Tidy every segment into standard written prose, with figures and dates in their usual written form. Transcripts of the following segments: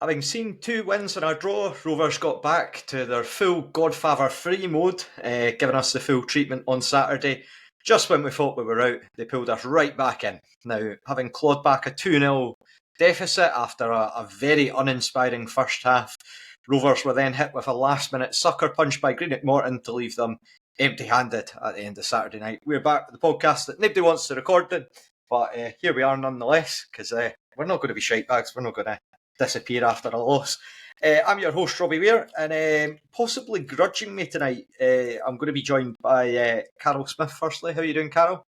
Having seen 2 wins and a draw, Rovers got back to their full Godfather-free mode, giving us the full treatment on Saturday. Just when we thought we were out, they pulled us right back in. Now, having clawed back a 2-0 deficit after a very uninspiring first half, Rovers were then hit with a last-minute sucker punch by Greenock Morton to leave them empty-handed at the end of Saturday night. We're back with the podcast that nobody wants to record it, but here we are nonetheless, because we're not going to be shitebags, we're not going to disappear after a loss. I'm your host, Robbie Weir, and possibly grudging me tonight, I'm going to be joined by Carol Smith firstly. How are you doing, Carol?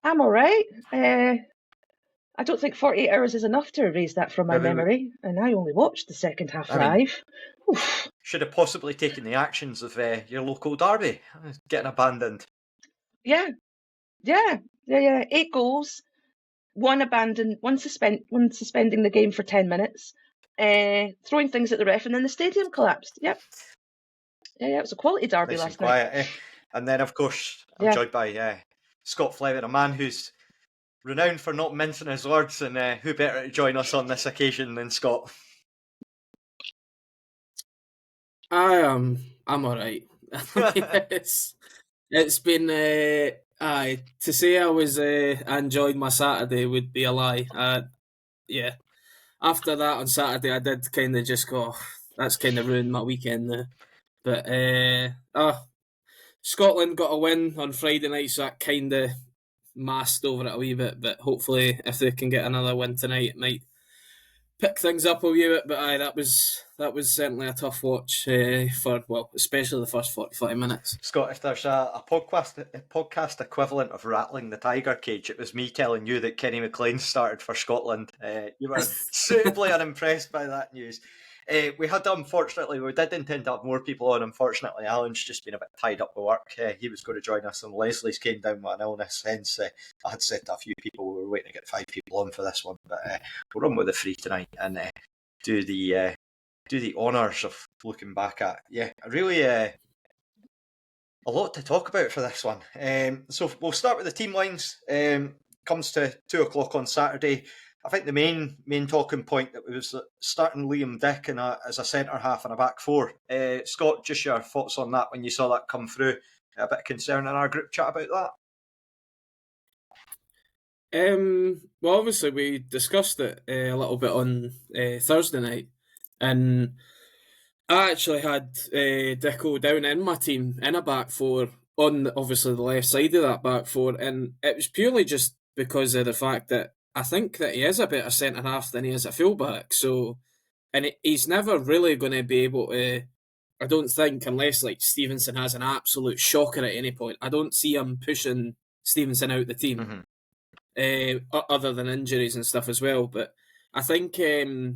I'm all right. I don't think 48 hours is enough to erase that from my memory, and I only watched the second half live. Should have possibly taken the actions of your local derby, getting abandoned. Yeah. 8 goals, one abandoned, one suspending the game for 10 minutes, throwing things at the ref, and then the stadium collapsed. Yep. Yeah, it was a quality derby nice last and quiet, night. And then, of course, I'm joined by Scott Fleming, a man who's renowned for not mincing his words, and who better to join us on this occasion than Scott? I'm all right. It's been to say I enjoyed my Saturday would be a lie. After that on Saturday, I did kind of just go, that's kind of ruined my weekend there. But Scotland got a win on Friday night, so that kind of masked over it a wee bit. But hopefully, if they can get another win tonight, it might pick things up a wee bit. But that was certainly a tough watch especially the first 45 minutes. Scott, if there's a podcast equivalent of rattling the tiger cage, it was me telling you that Kenny McLean started for Scotland. You were suitably unimpressed by that news. We did intend to have more people on. Unfortunately, Alan's just been a bit tied up with work. He was going to join us, and Leslie's came down with an illness. Hence, I had said to a few people we were waiting to get 5 people on for this one. But we'll run with the free tonight and do the honours of looking back at. Really a lot to talk about for this one. So we'll start with the team lines. Comes to 2:00 on Saturday. I think the main talking point that was starting Liam Dick as a centre half and a back four. Scott, just your thoughts on that when you saw that come through. A bit of concern in our group chat about that. Well, obviously we discussed it a little bit on Thursday night, and I actually had Dicko down in my team in a back four on obviously the left side of that back four, and it was purely just because of the fact that I think that he is a better centre half than he is a fullback. So, and he's never really going to be able to. I don't think, unless like Stevenson has an absolute shocker at any point, I don't see him pushing Stevenson out the team. Other than injuries and stuff as well. But I think the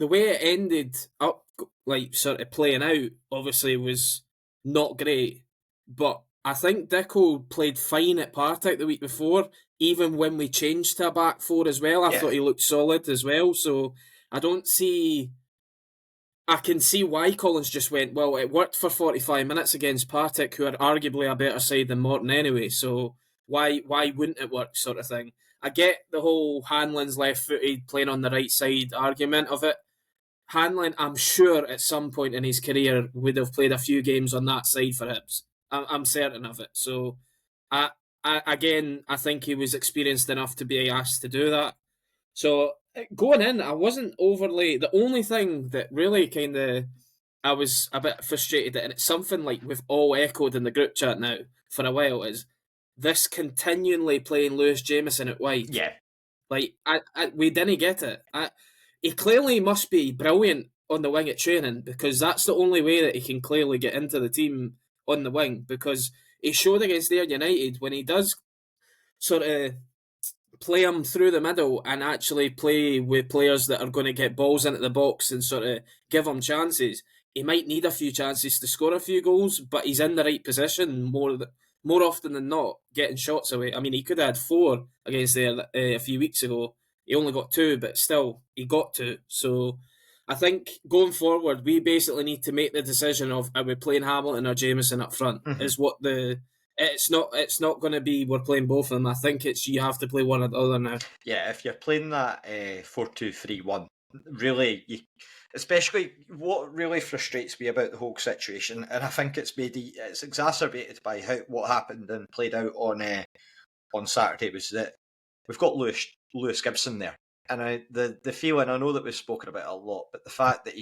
way it ended up, like sort of playing out, obviously was not great. But I think Dicko played fine at Partick the week before, even when we changed to a back four as well. I thought he looked solid as well. So I can see why Collins just went, well, it worked for 45 minutes against Partick, who are arguably a better side than Morton anyway. So why wouldn't it work, sort of thing? I get the whole Hanlon's left-footed playing on the right side argument of it. Hanlon, I'm sure at some point in his career would have played a few games on that side for Hibs. I'm certain of it. So, I think he was experienced enough to be asked to do that. So, going in, I wasn't overly... The only thing that really kind of... I was a bit frustrated at, and it's something like we've all echoed in the group chat now for a while, is this continually playing Lewis Jameson at wide. Yeah. Like, we didn't get it. He clearly must be brilliant on the wing at training, because that's the only way that he can clearly get into the team on the wing, because he showed against Ayr United when he does sort of play him through the middle and actually play with players that are going to get balls into the box and sort of give him chances. He might need a few chances to score a few goals, but he's in the right position more often than not, getting shots away. I mean, he could have had 4 against Ayr a few weeks ago. He only got 2, but still, he got 2. So I think going forward, we basically need to make the decision of, are we playing Hamilton or Jameson up front, is what the It's not going to be we're playing both of them. I think it's you have to play one or the other now. Yeah, if you're playing that 4-2-3-1, really, especially what really frustrates me about the whole situation, and I think it's exacerbated by what happened and played out on Saturday, was that we've got Lewis Gibson there, and the feeling, I know that we've spoken about it a lot, but the fact that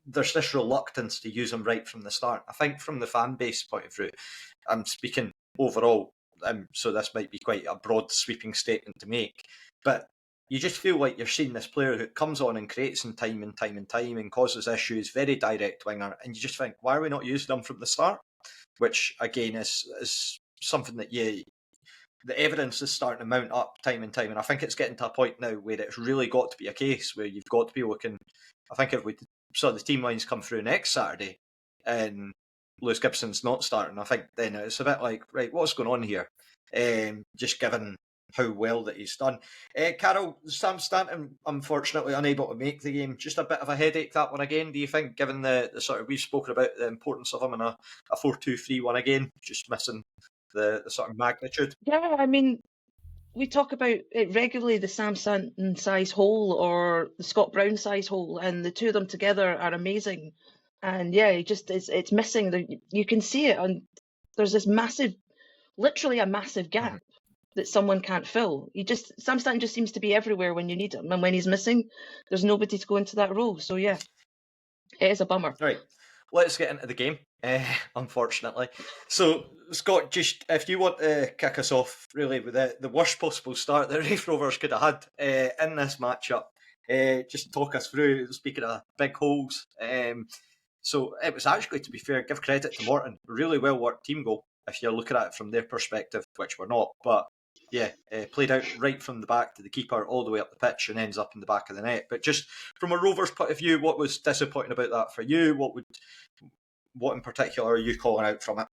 there's this reluctance to use him right from the start. I think from the fan base point of view, I'm speaking overall, so this might be quite a broad sweeping statement to make, but you just feel like you're seeing this player who comes on and creates in time and causes issues, very direct winger, and you just think, why are we not using him from the start? Which again is something that the evidence is starting to mount up time and time, and I think it's getting to a point now where it's really got to be a case where you've got to be looking. I think if we saw the team lines come through next Saturday and Lewis Gibson's not starting, I think then it's a bit like, right, what's going on here? Just given how well that he's done. Carol, Sam Stanton, unfortunately unable to make the game. Just a bit of a headache, that one again, do you think, given the sort of, we've spoken about the importance of him in a 4-2-3-1 again, just missing the sort of magnitude? Yeah, I mean, we talk about it regularly, the Sam Stanton size hole or the Scott Brown size hole, and the two of them together are amazing. And yeah, it's missing. You can see it, and there's this literally a massive gap that someone can't fill. Sam Stanton just seems to be everywhere when you need him, and when he's missing, there's nobody to go into that role. So yeah, it is a bummer. Right, let's get into the game. Unfortunately, so Scott, just if you want to kick us off, really with the worst possible start that Raith Rovers could have had in this matchup, just talk us through. Speaking of big holes, so it was actually, to be fair, give credit to Morton, really well worked team goal if you're looking at it from their perspective, which we're not, but yeah, played out right from the back to the keeper all the way up the pitch and ends up in the back of the net. But just from a Rovers point of view, what was disappointing about that for you? What in particular are you calling out from it?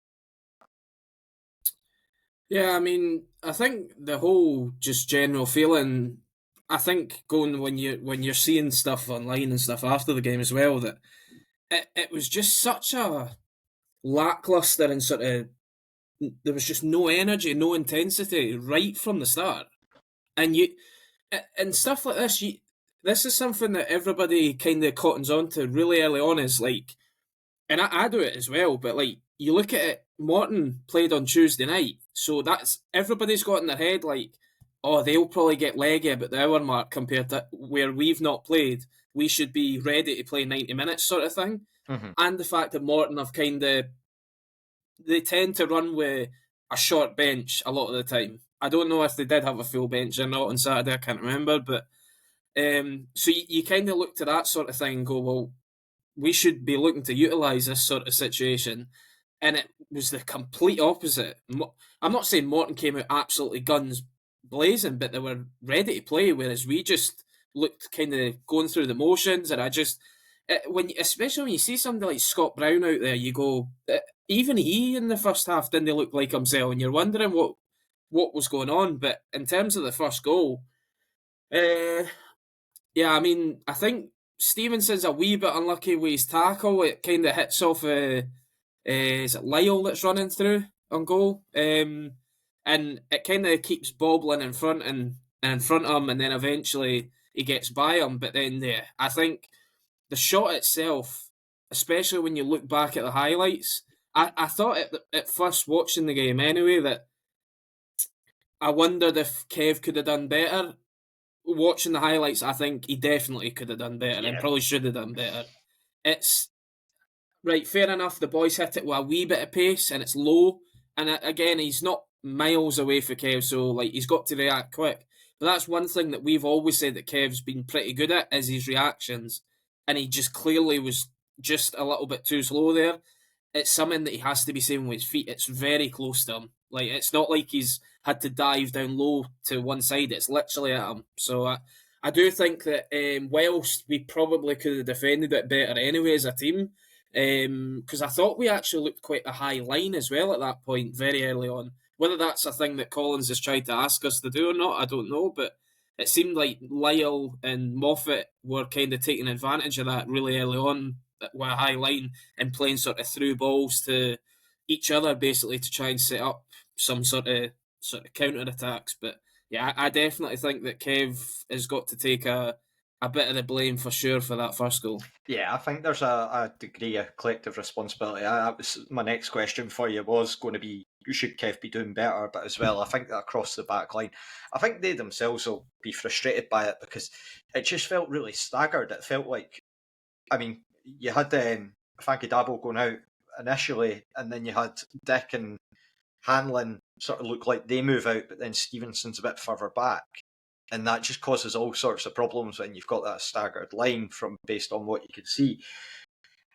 Yeah, I mean, I think the whole just general feeling, I think going when you're seeing stuff online and stuff after the game as well, that it was just such a lackluster and sort of, there was just no energy, no intensity right from the start. And stuff like this, this is something that everybody kind of cottons on to really early on, is like, and I do it as well, but like, you look at it, Morton played on Tuesday night, so that's, everybody's got in their head like, oh, they'll probably get leggy about the hour mark compared to where we've not played. We should be ready to play 90 minutes sort of thing. Mm-hmm. And the fact that Morton have they tend to run with a short bench a lot of the time. I don't know if they did have a full bench or not on Saturday, I can't remember, but so you kind of look to that sort of thing and go, well, we should be looking to utilise this sort of situation. And it was the complete opposite. I'm not saying Morton came out absolutely guns blazing, but they were ready to play, whereas we just looked kind of going through the motions. And especially when you see somebody like Scott Brown out there, you go, even he in the first half didn't look like himself, and you're wondering what was going on. But in terms of the first goal, yeah, I mean, I think Stevenson's a wee bit unlucky with his tackle. It kind of hits off is it Lyle that's running through on goal? And it kind of keeps bobbling in front of him, and then eventually he gets by him. But then, yeah, I think the shot itself, especially when you look back at the highlights, I thought at first watching the game anyway that I wondered if Kev could have done better. Watching the highlights, I think he definitely could have done better and probably should have done better. It's right, fair enough, the boys hit it with a wee bit of pace and it's low. And again, he's not miles away for Kev, so like he's got to react quick. But that's one thing that we've always said that Kev's been pretty good at, is his reactions. And he just clearly was just a little bit too slow there. It's something that he has to be saying with his feet. It's very close to him. Like, it's not like he's had to dive down low to one side. It's literally at him. So I do think that whilst we probably could have defended it better anyway as a team, because I thought we actually looked quite a high line as well at that point, very early on. Whether that's a thing that Collins has tried to ask us to do or not, I don't know. But it seemed like Lyle and Moffat were kind of taking advantage of that really early on with a high line and playing sort of through balls to each other basically to try and set up some sort of counter attacks. But yeah, I definitely think that Kev has got to take a bit of the blame for sure for that first goal. Yeah, I think there's a degree of collective responsibility. That was my next question for you, was going to be, should Kev be doing better? But as well, I think that across the back line, I think they themselves will be frustrated by it, because it just felt really staggered. It felt like, I mean, you had Frankie Dabo going out initially, and then you had Dick and Hanlon sort of look like they move out, but then Stevenson's a bit further back. And that just causes all sorts of problems when you've got that staggered line from based on what you can see.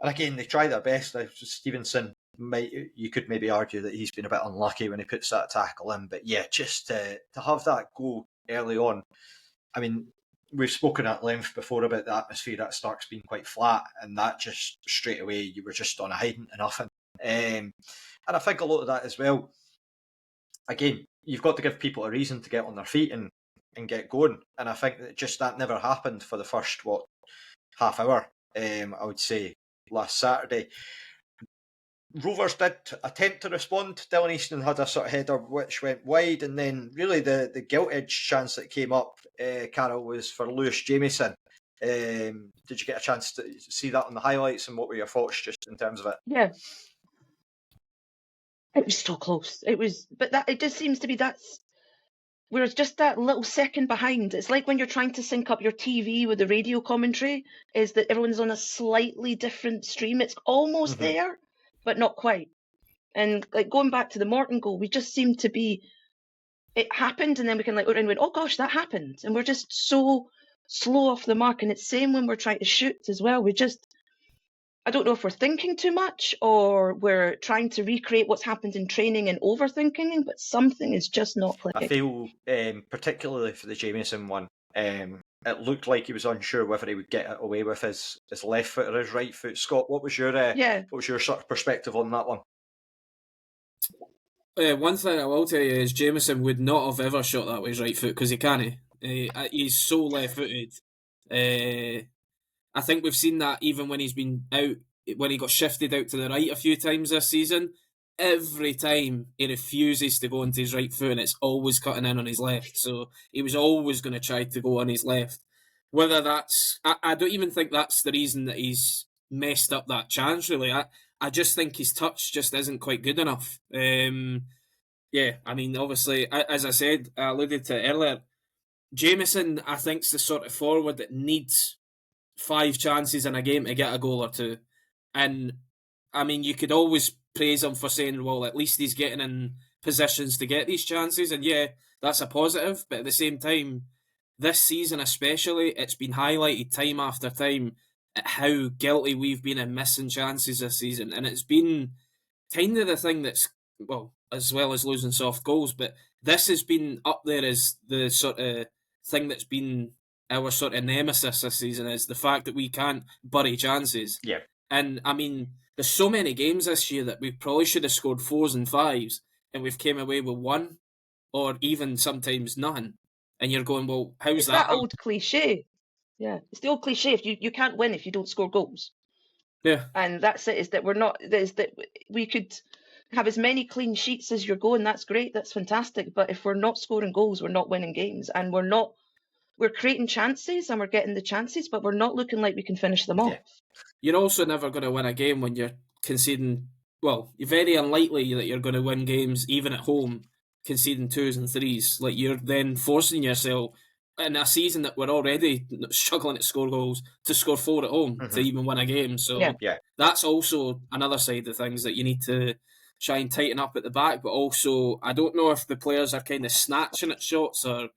And again, they try their best. Stevenson, you could maybe argue that he's been a bit unlucky when he puts that tackle in. But yeah, just to have that goal early on. I mean, we've spoken at length before about the atmosphere at Stark's being quite flat, and that just straight away, you were just on a hiding to nothing. And I think a lot of that as well, again, you've got to give people a reason to get on their feet and get going. And I think that just that never happened for the first, half hour, I would say, last Saturday. Rovers did attempt to respond. Dylan Easton had a sort of header which went wide, and then really the gilt-edged chance that came up, Carol, was for Lewis Jamieson. Did you get a chance to see that on the highlights, and what were your thoughts just in terms of it? Yeah. It was so close. It was, but it just seems to be we're just that little second behind. It's like when you're trying to sync up your TV with the radio commentary, is that everyone's on a slightly different stream. It's almost there, but not quite. And like going back to the Morton goal, we just seem to be, it happened, and then we can look around and went, oh gosh, that happened. And we're just so slow off the mark. And it's same when we're trying to shoot as well. I don't know if we're thinking too much or we're trying to recreate what's happened in training and overthinking, but something is just not clicking. I feel, particularly for the Jamieson one, it looked like he was unsure whether he would get it away with his left foot or his right foot. Scott, what was your sort of perspective on that one? One thing I will tell you is Jamieson would not have ever shot that with his right foot, because he can't. He's so left-footed. I think we've seen that even when he's been out, when he got shifted out to the right a few times this season. Every time he refuses to go into his right foot, and it's always cutting in on his left. So he was always going to try to go on his left. Whether that's, I don't even think that's the reason that he's messed up that chance, really. I just think his touch just isn't quite good enough. Yeah, I mean, obviously, as I said, I alluded to it earlier, Jamieson, I think, is the sort of forward that needs 5 chances in a game to get a goal or two. And, I mean, you could always praise him for saying, well, at least he's getting in positions to get these chances. And yeah, that's a positive. But at the same time, this season especially, it's been highlighted time after time at how guilty we've been in missing chances this season. And it's been kind of the thing that's, well, as well as losing soft goals, but this has been up there as the sort of thing that's been our sort of nemesis this season, is the fact that we can't bury chances. Yeah. And, I mean, there's so many games this year that we probably should have scored 4s and 5s, and we've came away with 1, or even sometimes none. And you're going, well, how's it's that? That old cliche. Yeah, it's the old cliche. If you can't win if you don't score goals. Yeah. And that's it, is that we're not, is that we could have as many clean sheets as you're going. That's great. That's fantastic. But if we're not scoring goals, we're not winning games. And we're creating chances and we're getting the chances, but we're not looking like we can finish them off. You're also never going to win a game when you're conceding. Well, you're very unlikely that you're going to win games, even at home, conceding 2s and 3s. Like, you're then forcing yourself in a season that we're already struggling to score goals to score 4 at home to even win a game. So that's also another side of things that you need to try and tighten up at the back. But also, I don't know if the players are kind of snatching at shots or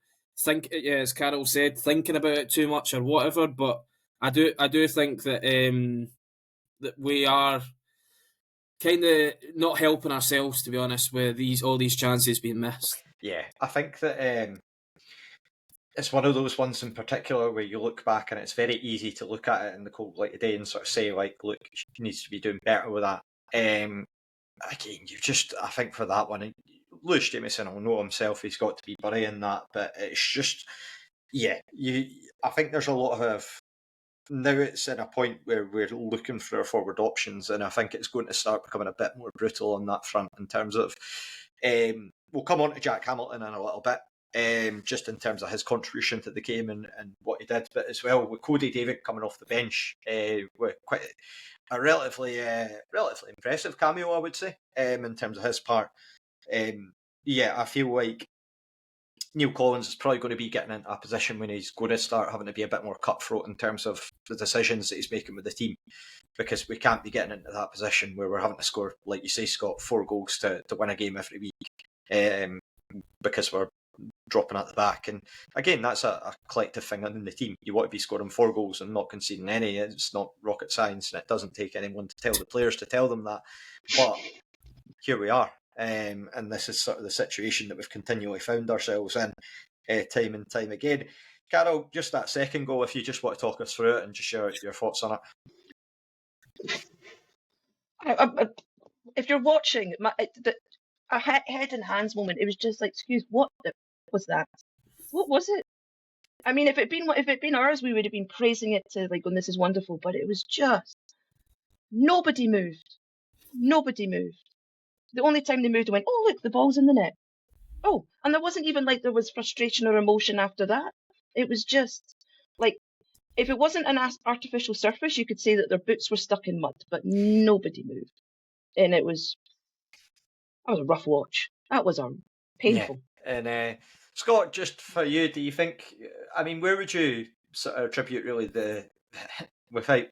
as Carol said, thinking about it too much or whatever. But I do think that that we are kind of not helping ourselves, to be honest, with all these chances being missed. Yeah, I think that it's one of those ones in particular where you look back and it's very easy to look at it in the cold light of day and sort of say, like, look, he needs to be doing better with that. Again, I think for that one, Lewis Jamieson will know himself, he's got to be burying that, but it's just, I think there's a lot of now it's in a point where we're looking for our forward options, and I think it's going to start becoming a bit more brutal on that front in terms of. We'll come on to Jack Hamilton in a little bit, just in terms of his contribution to the game and what he did, but as well with Cody David coming off the bench, with quite a relatively impressive cameo, I would say, in terms of his part. I feel like Neil Collins is probably going to be getting into a position when he's going to start having to be a bit more cutthroat in terms of the decisions that he's making with the team, because we can't be getting into that position where we're having to score, like you say, Scott, 4 goals to win a game every week, because we're dropping at the back. And again, that's a collective thing in the team. You want to be scoring 4 goals and not conceding any. It's not rocket science, and it doesn't take anyone to tell the players to tell them that. But here we are. And this is sort of the situation that we've continually found ourselves in, time and time again. Carol, just that second goal, if you just want to talk us through it and just share your thoughts on it. If you're watching, a head and hands moment, it was just like, excuse, what was that? What was it? I mean, if it'd been ours, we would have been praising it to like, "Oh, this is wonderful," but it was just nobody moved. Nobody moved. The only time they moved, I went, "Oh, look, the ball's in the net." Oh, and there wasn't even like there was frustration or emotion after that. It was just like, if it wasn't an artificial surface, you could say that their boots were stuck in mud, but nobody moved. And that was a rough watch. That was painful. Yeah. And Scott, just for you, do you think, I mean, where would you sort of attribute really the, without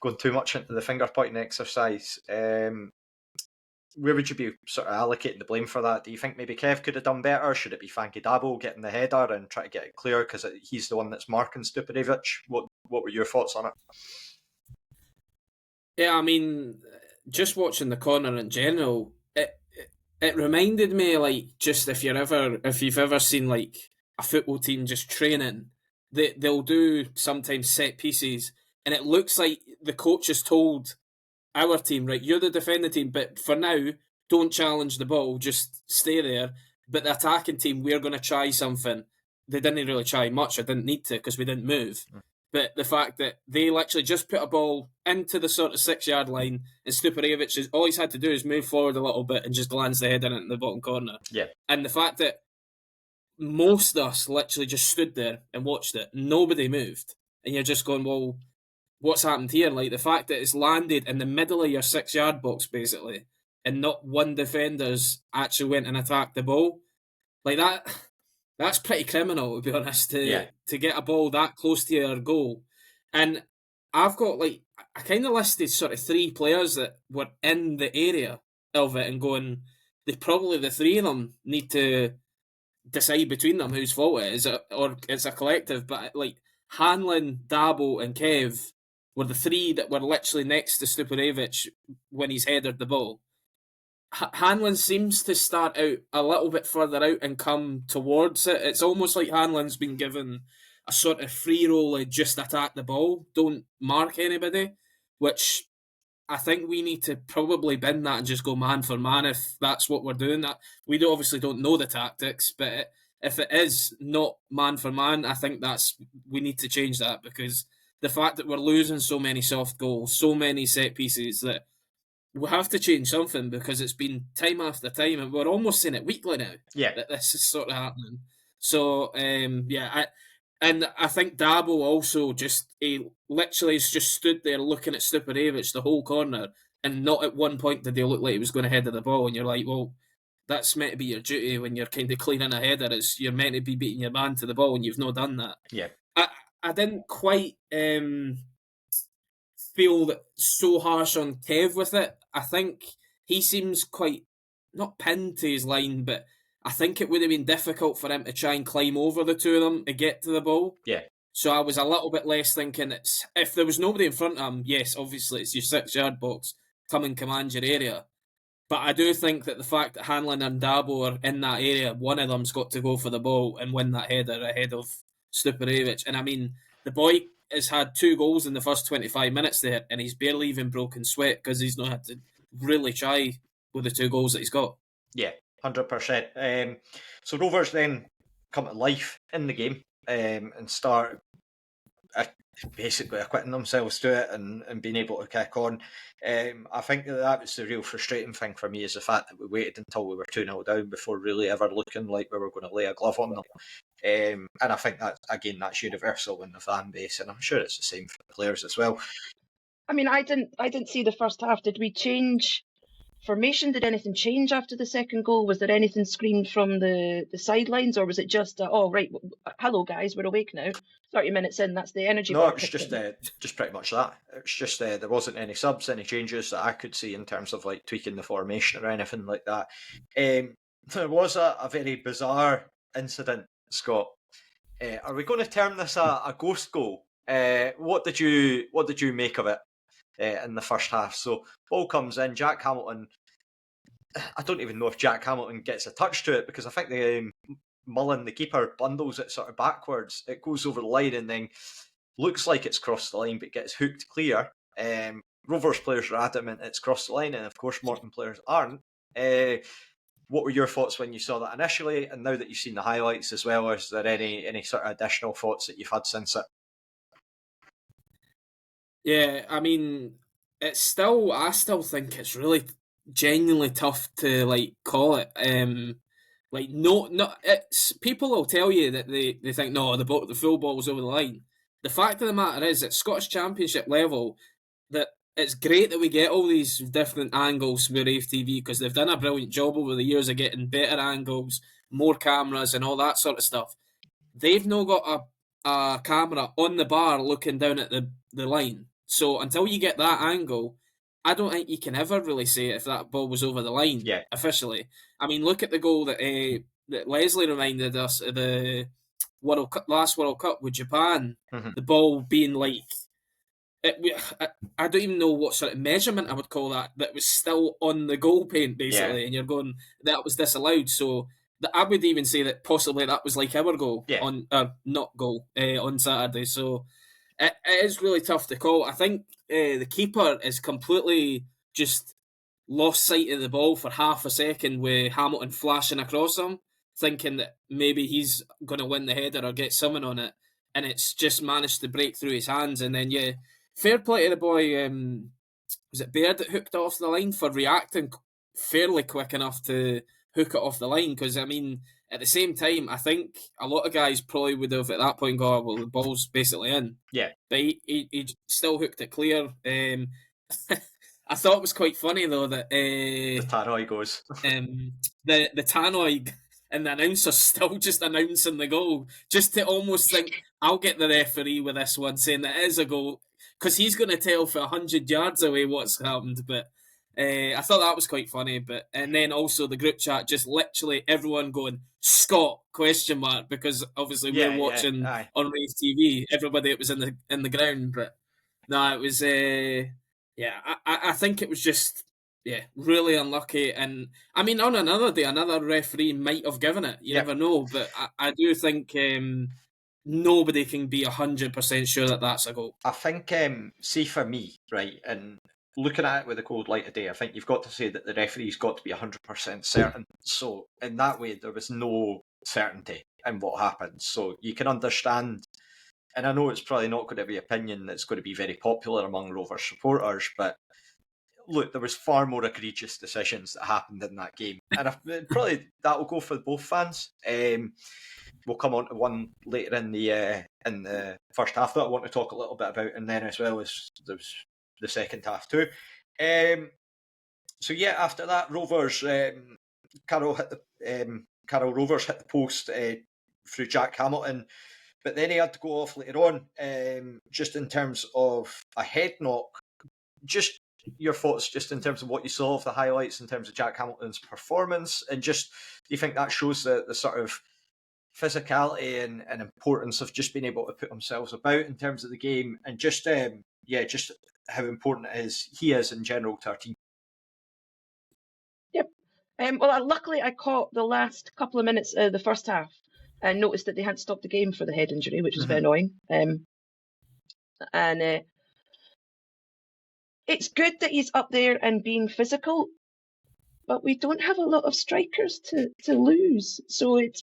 going too much into the finger pointing exercise, where would you be sort of allocating the blame for that? Do you think maybe Kev could have done better? Should it be Frankie Dabo getting the header and try to get it clear because he's the one that's marking Stuparević? What were your thoughts on it? Yeah, I mean, just watching the corner in general, it reminded me, like, just if you've ever seen like a football team just training, they'll do sometimes set pieces, and it looks like the coach has told our team, right, you're the defending team, but for now, don't challenge the ball, just stay there. But the attacking team, we're going to try something. They didn't really try much. I didn't need to because we didn't move. But the fact that they literally just put a ball into the sort of 6-yard line, and Stuparević, all he's had to do is move forward a little bit and just glance the head in the bottom corner. Yeah. And the fact that most of us literally just stood there and watched it, nobody moved. And you're just going, well, what's happened here? Like, the fact that it's landed in the middle of your 6-yard box, basically, and not one defender's actually went and attacked the ball. Like, that's pretty criminal, to be honest, to get a ball that close to your goal. And I've got, like, I kind of listed sort of 3 players that were in the area of it and going, probably the 3 of them need to decide between them whose fault it is, or it's a collective. But, like, Hanlon, Dabo and Kev were the 3 that were literally next to Stuparević when he's headed the ball. Hanlon seems to start out a little bit further out and come towards it. It's almost like Hanlon's been given a sort of free roll of just attack the ball, don't mark anybody, which I think we need to probably bin that and just go man for man if that's what we're doing. That we obviously don't know the tactics, but if it is not man for man, I think we need to change that, because the fact that we're losing so many soft goals, so many set pieces, that we have to change something, because it's been time after time, and we're almost seeing it weekly now. Yeah, that this is sort of happening. So I think Dabo also literally has just stood there looking at Stuparević the whole corner, and not at one point did he look like he was going to header the ball. And you're like, well, that's meant to be your duty when you're kind of cleaning a header. Is you're meant to be beating your man to the ball, and you've not done that. Yeah, I didn't quite feel that so harsh on Kev with it. I think he seems quite not pinned to his line, but I think it would have been difficult for him to try and climb over the 2 of them to get to the ball. Yeah. So I was a little bit less thinking if there was nobody in front of him, yes, obviously it's your 6-yard box, come and command your area. But I do think that the fact that Hanlon and Dabo are in that area, one of them's got to go for the ball and win that header ahead of Stuparević. And I mean, the boy has had 2 goals in the first 25 minutes there, and he's barely even broken sweat because he's not had to really try with the 2 goals that he's got. Yeah, 100%. So Rovers then come to life in the game and start basically acquitting themselves to it and being able to kick on. I think that was the real frustrating thing for me, is the fact that we waited until we were 2-0 down before really ever looking like we were going to lay a glove on them. And I think that's universal in the fan base, and I'm sure it's the same for the players as well. I mean, I didn't see the first half. Did we change formation? Did anything change after the second goal? Was there anything screamed from the sidelines, or was it just hello guys, we're awake now? 30 minutes in, that's the energy. No, it was just pretty much that. It's just there wasn't any subs, any changes that I could see in terms of like tweaking the formation or anything like that. There was a very bizarre incident, Scott. Are we going to term this a ghost goal? What did you make of it in the first half? So ball comes in, Jack Hamilton. I don't even know if Jack Hamilton gets a touch to it, because I think Mullen, the keeper, bundles it sort of backwards. It goes over the line and then looks like it's crossed the line, but gets hooked clear. Rovers players are adamant it's crossed the line, and of course Morton players aren't. What were your thoughts when you saw that initially, and now that you've seen the highlights as well? Is there any sort of additional thoughts that you've had since it? Yeah, I mean, I still think it's really genuinely tough to like call it. It's people will tell you that they think no, the full ball's over the line. The fact of the matter is, at Scottish Championship level, that it's great that we get all these different angles with Raith TV, because they've done a brilliant job over the years of getting better angles, more cameras, and all that sort of stuff. They've now got a camera on the bar looking down at the line. So until you get that angle, I don't think you can ever really say if that ball was over the line officially. I mean, look at the goal that Leslie reminded us of the last World Cup with Japan. Mm-hmm. The ball being like, I don't even know what sort of measurement I would call that. That was still on the goal paint basically, and you're going, that was disallowed. So I would even say that possibly that was like our goal on Saturday. So it is really tough to call. I think the keeper is completely just lost sight of the ball for half a second with Hamilton flashing across him, thinking that maybe he's going to win the header or get someone on it, and it's just managed to break through his hands. And then, fair play to the boy, was it Baird that hooked it off the line, for reacting fairly quick enough to hook it off the line, because, I mean, at the same time, I think a lot of guys probably would have at that point gone, well, the ball's basically in. Yeah. But he still hooked it clear. I thought it was quite funny, though, that... the tannoy goes. The tannoy and the announcer still just announcing the goal, just to almost think, I'll get the referee with this one, saying that it is a goal, because he's going to tell for 100 yards away what's happened, but... I thought that was quite funny, and then also the group chat, just literally everyone going Scott ? Because obviously we're watching on Raith TV. Everybody that was in the ground, but no, it was I think it was just really unlucky. And I mean, on another day, another referee might have given it. You never know, but I do think nobody can be 100% sure that that's a goal. I think, see for me, right, and looking at it with a cold light today, I think you've got to say that the referee's got to be 100% certain. So in that way, there was no certainty in what happened. So you can understand, and I know it's probably not going to be an opinion that's going to be very popular among Rovers supporters, but look, there was far more egregious decisions that happened in that game. And probably that will go for both fans. We'll come on to one later in the first half that I want to talk a little bit about, and then as well as there's the second half too. So after that, Rovers, Carroll Rovers hit the post through Jack Hamilton, but then he had to go off later on. Just in terms of a head knock, just your thoughts, just in terms of what you saw of the highlights in terms of Jack Hamilton's performance, and just do you think that shows the sort of physicality and importance of just being able to put themselves about in terms of the game, and just just how important he is in general to our team? Yep. Well, luckily I caught the last couple of minutes of the first half and noticed that they hadn't stopped the game for the head injury, which was a bit annoying. And it's good that he's up there and being physical, but we don't have a lot of strikers to lose. So it's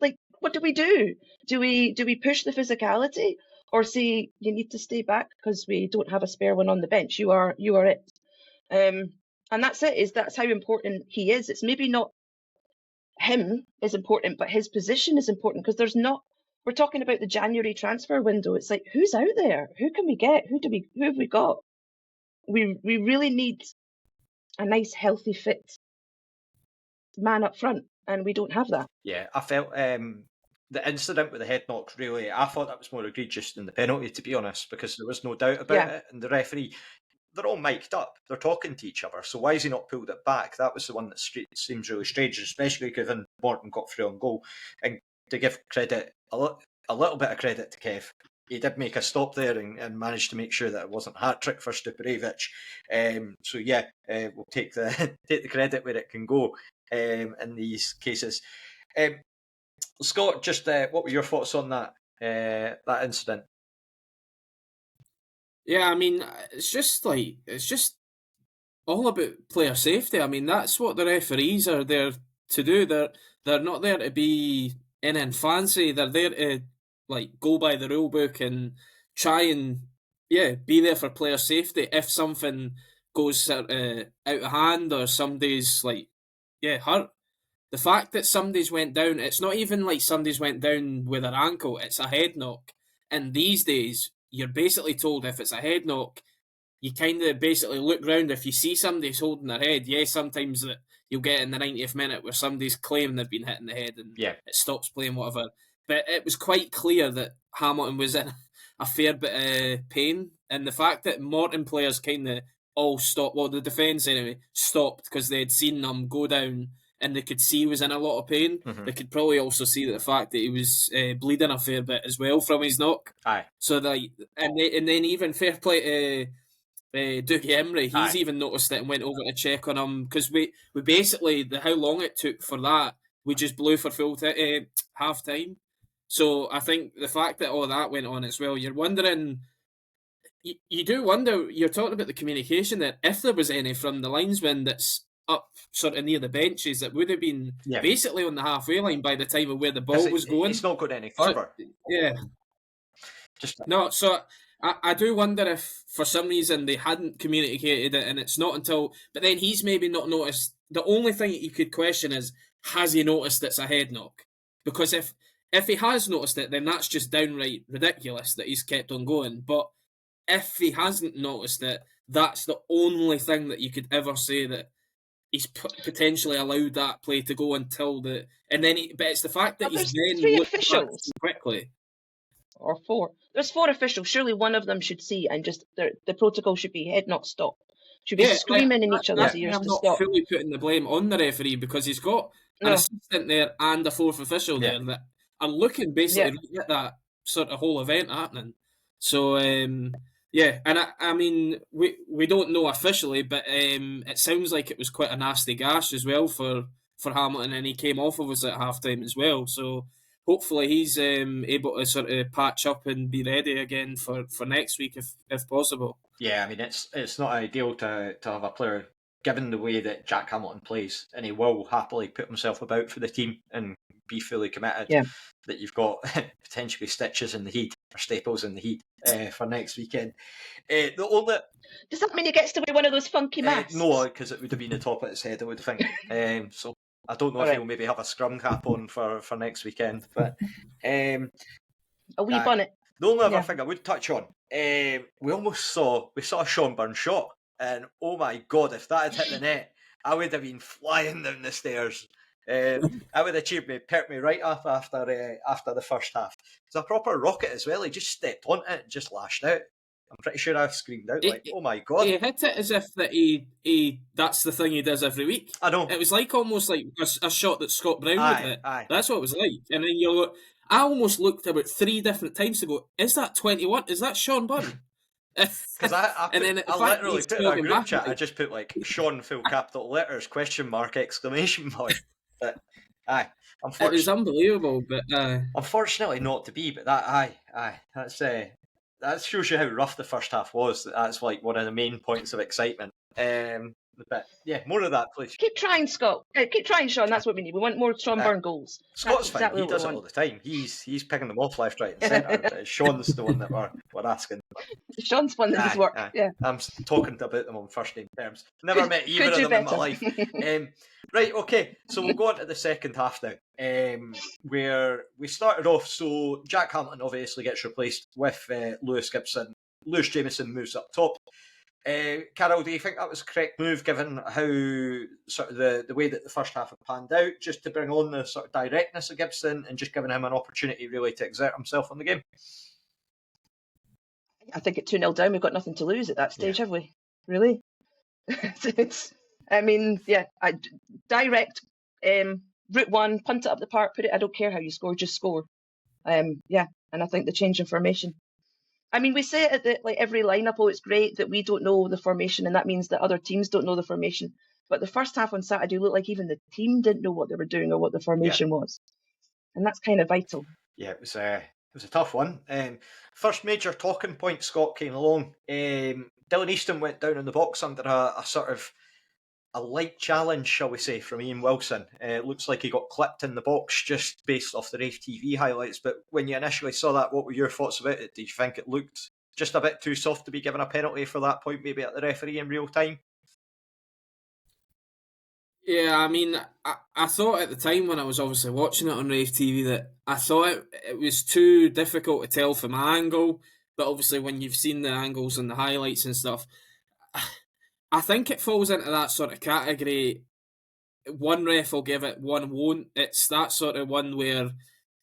like, what do we do? Do we push the physicality, or say you need to stay back because we don't have a spare one on the bench. You are it. And that's it. That's how important he is. It's maybe not him is important, but his position is important, because we're talking about the January transfer window. It's like, who's out there? Who can we get? Who have we got? We really need a nice, healthy, fit man up front, and we don't have that. Yeah, I felt the incident with the head knock, really, I thought that was more egregious than the penalty, to be honest, because there was no doubt about it. And the referee, they're all mic'd up. They're talking to each other. So why has he not pulled it back? That was the one that seems really strange, especially given Morton got through on goal. And to give credit, a little bit of credit to Kev, he did make a stop there and managed to make sure that it wasn't a hat-trick for Stuparević. So yeah, we'll take the credit where it can go in these cases. Scott, just what were your thoughts on that incident? Yeah, I mean, it's just all about player safety. I mean, that's what the referees are there to do. They're not there to be in fancy. They're there to go by the rule book and try and be there for player safety. If something goes out of hand or somebody's hurt, the fact that somebody's went down, it's not even like somebody's went down with their ankle. It's a head knock, and these days you're basically told if it's a head knock, you kind of basically look round. If you see somebody's holding their head, sometimes that you'll get in the 90th minute where somebody's claiming they've been hit in the head and it stops playing, whatever. But it was quite clear that Hamilton was in a fair bit of pain, and the fact that Morton players kind of all stopped, well, the defence anyway, stopped because they had seen him go down and they could see he was in a lot of pain. They could probably also see the fact that he was bleeding a fair bit as well from his knock. Aye. So and then even fair play to Dougie Emery, he's even noticed it and went over to check on him, because we basically, how long it took for that, we just blew for full half time. So I think the fact that all that went on as well, you're wondering, you do wonder, you're talking about the communication, that if there was any from the linesman that's up sort of near the benches, that would have been basically on the halfway line by the time of where the ball was going. It's not going any further. So I do wonder if for some reason they hadn't communicated it, and it's not until, but then he's maybe not noticed. The only thing that you could question is, has he noticed it's a head knock? Because if he has noticed it, then that's just downright ridiculous that he's kept on going. But if he hasn't noticed it, that's the only thing that you could ever say that he's potentially allowed that play to go until the... And then but it's the fact that he's then 3 officials quickly. Or 4. There's 4 officials. Surely one of them should see, and just the protocol should be head knock stop. Should be screaming in each other's ears to stop. I'm not fully putting the blame on the referee, because he's got an assistant there and a 4th official there that are looking basically at that sort of whole event happening. So, and I mean, we don't know officially, but it sounds like it was quite a nasty gash as well for Hamilton, and he came off of us at half-time as well. So hopefully he's able to sort of patch up and be ready again for next week if possible. Yeah, I mean, it's not ideal to have a player, given the way that Jack Hamilton plays, and he will happily put himself about for the team and be fully committed, that you've got potentially stitches in the heat or staples in the heat for next weekend. Does that mean he gets to wear one of those funky masks? No, because it would have been the top of his head, I would think. So I don't know if he'll maybe have a scrum cap on for next weekend, but a wee bonnet. The only other thing I would touch on, we saw Sean Byrne shot, and oh my God, if that had hit the net, I would have been flying down the stairs. I would have perked me right up after the first half. It's a proper rocket as well. He just stepped on it and just lashed out. I'm pretty sure I screamed out oh my God. He hit it as if that he that's the thing he does every week. I know. It was almost like a shot that Scott Brown would hit. That's what it was like. And then I almost looked about 3 different times to go, is that 21? Is that Sean Byrne? Because I literally put in a group chat, I just put Sean full capital letters, question mark, exclamation point. But it was unbelievable, but unfortunately not to be. But that shows you how rough the first half was. That's one of the main points of excitement. But yeah, more of that, please. Keep trying, Scott. Keep trying, Sean. That's what we need. We want more Sean Byrne goals. Scott's That's exactly fine. He does it all the time. He's picking them off left, right, and centre. Sean's the one that we're asking. Sean's fun. This is work. Yeah, I'm talking about them on first name terms. Never met either of them in my life. Right, okay. So we'll go on to the second half now, where we started off. So Jack Hamilton obviously gets replaced with Lewis Gibson. Lewis Jameson moves up top. Carol, do you think that was a correct move given how sort of the way that the first half had panned out, just to bring on the sort of directness of Gibson and just giving him an opportunity really to exert himself on the game? I think at 2-0 down, we've got nothing to lose at that stage, have we? Really? Direct, route one, punt it up the park, put it. I don't care how you score, just score. And I think the change in formation. I mean, we say it at every lineup, it's great that we don't know the formation, and that means that other teams don't know the formation. But the first half on Saturday looked like even the team didn't know what they were doing or what the formation was. And that's kind of vital. Yeah, it was a tough one. First major talking point, Scott, came along. Dylan Easton went down in the box under a sort of a light challenge, shall we say, from Ian Wilson. It looks like he got clipped in the box just based off the Raith TV highlights. But when you initially saw that, what were your thoughts about it? Did you think it looked just a bit too soft to be given a penalty for that point, maybe at the referee in real time? Yeah, I mean, I thought at the time when I was obviously watching it on Raith TV that I thought it was too difficult to tell from my angle. But obviously when you've seen the angles and the highlights and stuff, I think it falls into that sort of category. One ref will give it, one won't. It's that sort of one where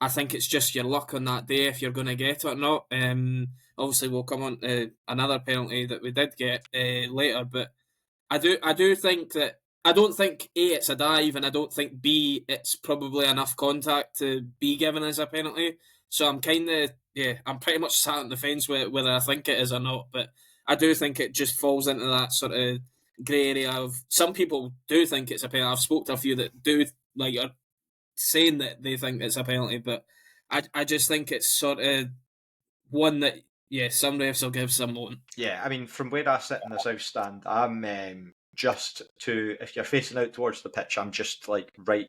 I think it's just your luck on that day if you're going to get it or not. Obviously, we'll come on to another penalty that we did get later, but I do think that I don't think A, it's a dive, and I don't think B, it's probably enough contact to be given as a penalty. So I'm I'm pretty much sat on the fence with whether I think it is or not, but I do think it just falls into that sort of grey area of some people do think it's a penalty. I've spoke to a few that do are saying that they think it's a penalty, but I just think it's sort of one that some refs will give, some won't. Yeah, I mean, from where I sit in the south stand, I'm if you're facing out towards the pitch, I'm just right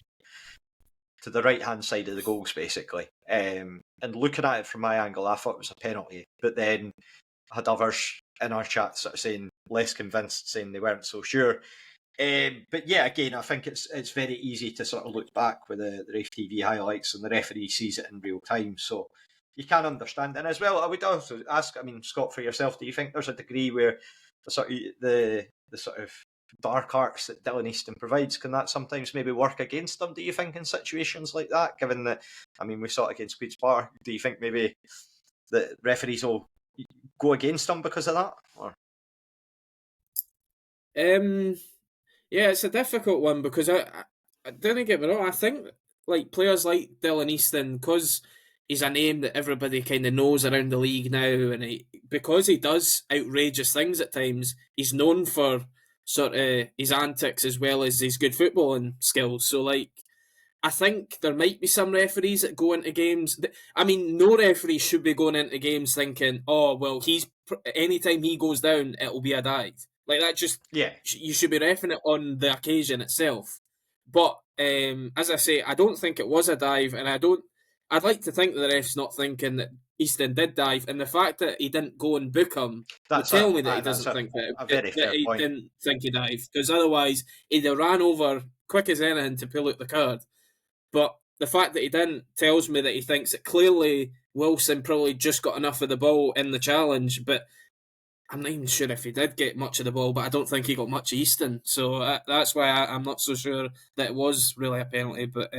to the right hand side of the goals basically. And looking at it from my angle, I thought it was a penalty, but then I had others in our chat sort of saying less convinced, saying they weren't so sure. But yeah, again, I think it's very easy to sort of look back with the Raith TV highlights and the referee sees it in real time, so you can understand. And as well, I would also ask, I mean, Scott, for yourself, do you think there's a degree where the sort of dark arts that Dylan Easton provides, can that sometimes maybe work against them, do you think, in situations like that, given that, I mean, we saw it against Queen's Park? Do you think maybe the referees will go against them because of that? Or? Yeah, it's a difficult one because I don't get me wrong, I think players like Dylan Easton, because he's a name that everybody kind of knows around the league now, and because he does outrageous things at times, he's known for sort of his antics as well as his good footballing skills. So I think there might be some referees that go into games. I mean, no referee should be going into games thinking, oh, well, anytime he goes down, it'll be a dive. That just, you should be reffing it on the occasion itself. But as I say, I don't think it was a dive, and I'd like to think that the ref's not thinking that Easton did dive, and the fact that he didn't go and book him would tell me that he doesn't think that he didn't think he dived, because otherwise he'd have ran over quick as anything to pull out the card. But the fact that he didn't tells me that he thinks that clearly Wilson probably just got enough of the ball in the challenge, but I'm not even sure if he did get much of the ball, but I don't think he got much of Easton. So that's why I'm not so sure that it was really a penalty. But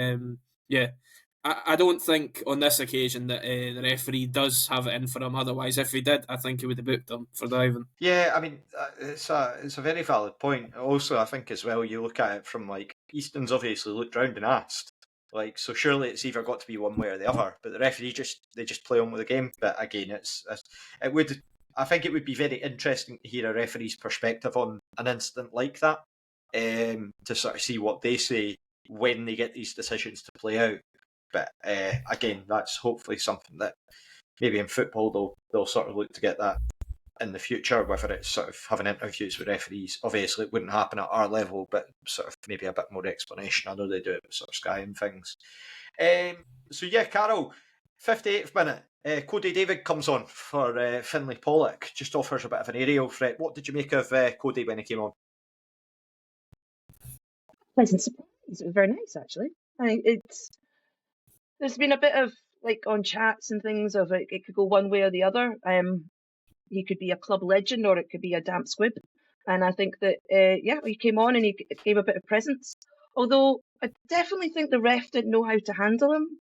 I don't think on this occasion that the referee does have it in for him. Otherwise, if he did, I think he would have booked him for diving. Yeah, I mean, it's a very valid point. Also, I think as well, you look at it from Easton's obviously looked round and asked. So surely it's either got to be one way or the other. But the referee just play on with the game. But again, I think it would be very interesting to hear a referee's perspective on an incident like that, to sort of see what they say when they get these decisions to play out. But again, that's hopefully something that maybe in football they'll sort of look to get that in the future, whether it's sort of having interviews with referees. Obviously, it wouldn't happen at our level, but sort of maybe a bit more explanation. I know they do it with sort of Sky and things. So yeah, Carol, 58th minute, Cody David comes on for Finlay Pollock, just offers a bit of an aerial threat. What did you make of Cody when he came on? Pleasant surprise. It was very nice, actually. I think there's been a bit of, like, on chats and things of it could go one way or the other. He could be a club legend or it could be a damp squib. And I think that, he came on and he gave a bit of presence. Although I definitely think the ref didn't know how to handle him.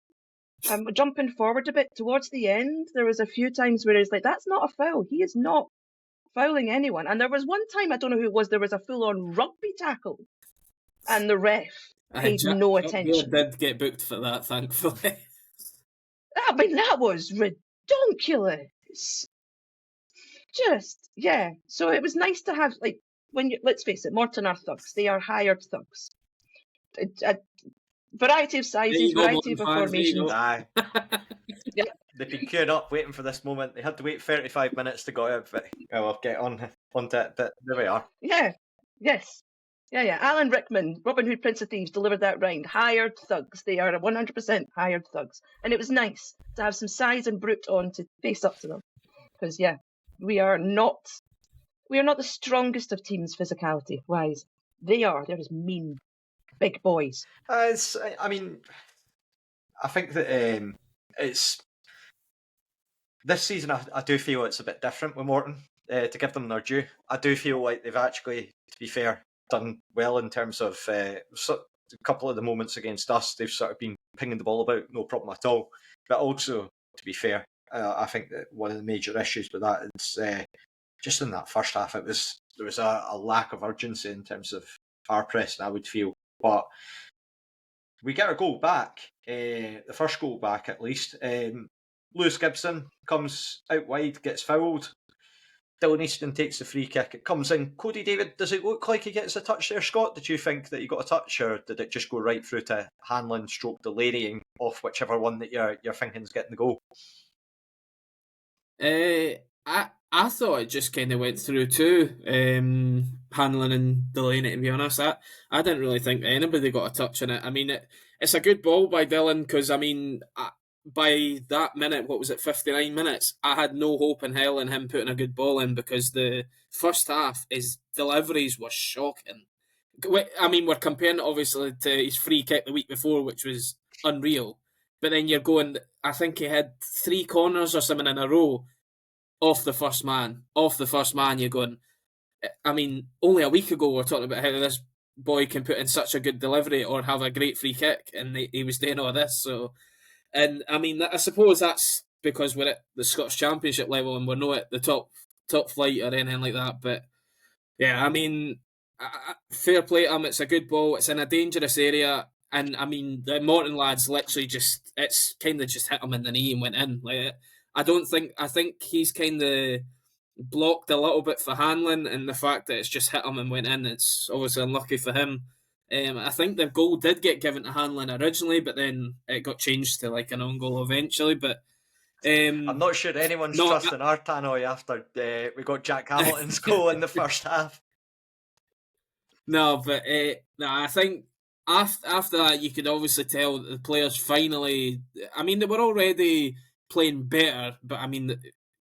Jumping forward a bit towards the end, there was a few times where he's like, that's not a foul. He is not fouling anyone. And there was one time, I don't know who it was, there was a full-on rugby tackle. And the ref paid no attention. Did get booked for that, thankfully. I mean, that was ridiculous. Just, yeah. So it was nice to have, like, let's face it, Morton are thugs. They are hired thugs. A variety of sizes, variety of formations. Aye. Yeah. They've been queuing up waiting for this moment. They had to wait 35 minutes to go out, but we'll get onto it. But there we are. Yeah. Yes. Yeah. Alan Rickman, Robin Hood, Prince of Thieves, delivered that rhyme. Hired thugs. They are 100% hired thugs. And it was nice to have some size and brute on to face up to them. Because, we are not the strongest of teams physicality-wise. They're just mean, big boys. I think that it's... This season, I do feel it's a bit different with Morton, to give them their due. I do feel like they've actually, to be fair, done well in terms of a couple of the moments against us. They've sort of been pinging the ball about, no problem at all. But also, to be fair, I think that one of the major issues with that is just in that first half, there was a lack of urgency in terms of our pressing, I would feel. But we get our goal back, the first goal back at least. Lewis Gibson comes out wide, gets fouled. Dylan Easton takes the free kick. It comes in. Cody David, does it look like he gets a touch there, Scott? Did you think that he got a touch, or did it just go right through to Hanlon / Delaney and off whichever one that you're thinking is getting the goal? I thought it just kind of went through to Hanlon and Delaney, to be honest. I didn't really think anybody got a touch on it. I mean, it's a good ball by Dylan because, I mean, by that minute, what was it, 59 minutes, I had no hope in hell in him putting a good ball in because the first half, his deliveries were shocking. I mean, we're comparing it obviously to his free kick the week before, which was unreal. But then you're going, I think he had 3 corners or something in a row off the first man. You're going, I mean, only a week ago we were talking about how this boy can put in such a good delivery or have a great free kick, and he was doing all this. So, and I mean, I suppose that's because we're at the Scottish Championship level and we're not at the top flight or anything like that. But yeah, I mean, fair play to him. It's a good ball. It's in a dangerous area. And I mean, the Morton lads literally it's kind of just hit him in the knee and went in. Like, I think he's kind of blocked a little bit for Hanlon, and the fact that it's just hit him and went in, it's obviously unlucky for him. I think the goal did get given to Hanlon originally, but then it got changed to like an own goal eventually. But I'm not sure anyone's trusting our tannoy after we got Jack Hamilton's goal in the first half. No, but I think after that, you could obviously tell that the players finally... I mean, they were already playing better, but I mean,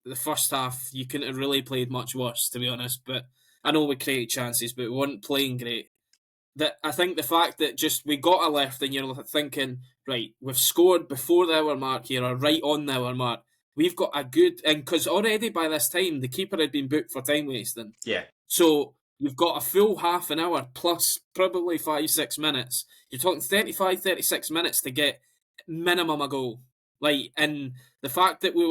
the first half, you couldn't have really played much worse, to be honest. But I know we created chances, but we weren't playing great. I think the fact that just we got a left and you're thinking, right, we've scored before the hour mark here, or right on the hour mark. We've got a good... And because already by this time, the keeper had been booked for time wasting. Yeah. So... You've got a full half an hour plus probably 5-6 minutes. You're talking 35-36 minutes to get minimum a goal. Like, and the fact that we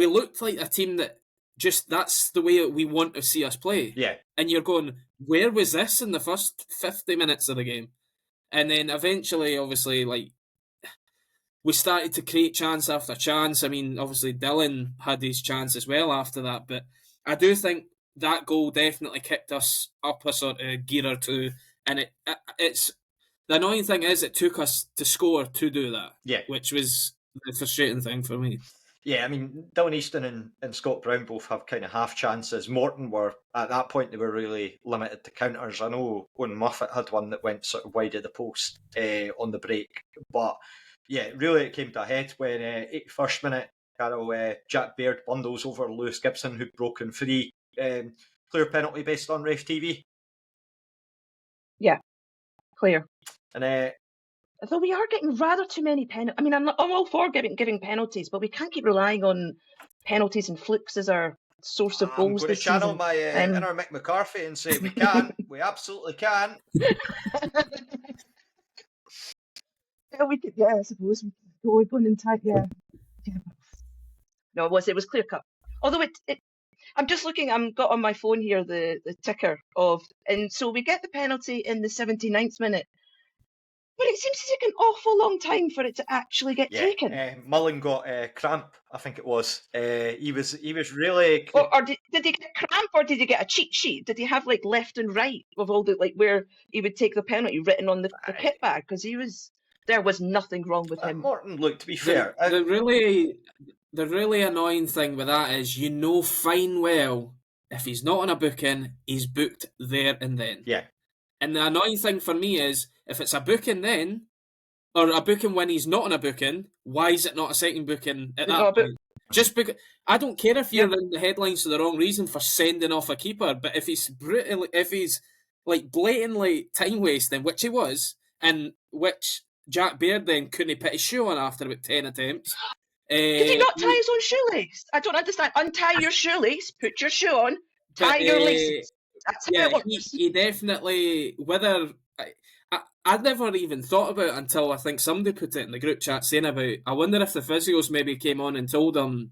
looked like a team that just, that's the way we want to see us play. Yeah. And you're going, where was this in the first 50 minutes of the game? And then eventually, obviously, like, we started to create chance after chance. I mean, obviously Dylan had his chance as well after that, but I do think that goal definitely kicked us up a sort of gear or two, and it's the annoying thing is it took us to score to do that. Yeah, which was the frustrating thing for me. Yeah, I mean, Dylan Easton and Scott Brown both have kind of half chances. Morton were, at that point, they were really limited to counters. I know Owen Muffet had one that went sort of wide of the post on the break. But yeah, really it came to a head when 81st minute, Jack Baird bundles over Lewis Gibson, who'd broken free. Clear penalty based on Raith TV. Yeah, clear. And although we are getting rather too many penalties. I mean, I'm all for giving penalties, but we can't keep relying on penalties and flukes as our source of goals this season. I'm going to channel my inner Mick McCarthy and say we can. We absolutely can. Yeah, we could. Yeah, I suppose we could go in tight. Yeah. No, it was clear cut. Although I'm just looking. I've got on my phone here the ticker of, and so we get the penalty in the 79th minute. But it seems to take an awful long time for it to actually get taken. Mullen got cramp, I think it was. He was really. Or did he get cramp, or did he get a cheat sheet? Did he have like left and right of all the where he would take the penalty written on the pit bag? Because there was nothing wrong with him. Morton, look, to be fair, the really annoying thing with that is fine well if he's not on a booking, he's booked there and then. Yeah. And the annoying thing for me is, if it's a booking then, or a booking when he's not on a booking, why is it not a second booking at that point? Just because I don't care if you're in the headlines for the wrong reason for sending off a keeper, but if he's blatantly time wasting, which he was, and which Jack Baird then couldn't put his shoe on after about 10 attempts. Did he not tie his own shoelace? I don't understand. Untie your shoelace, put your shoe on, tie your laces. That's how it works. He definitely, whether I'd never even thought about it until I think somebody put it in the group chat saying about, I wonder if the physios maybe came on and told him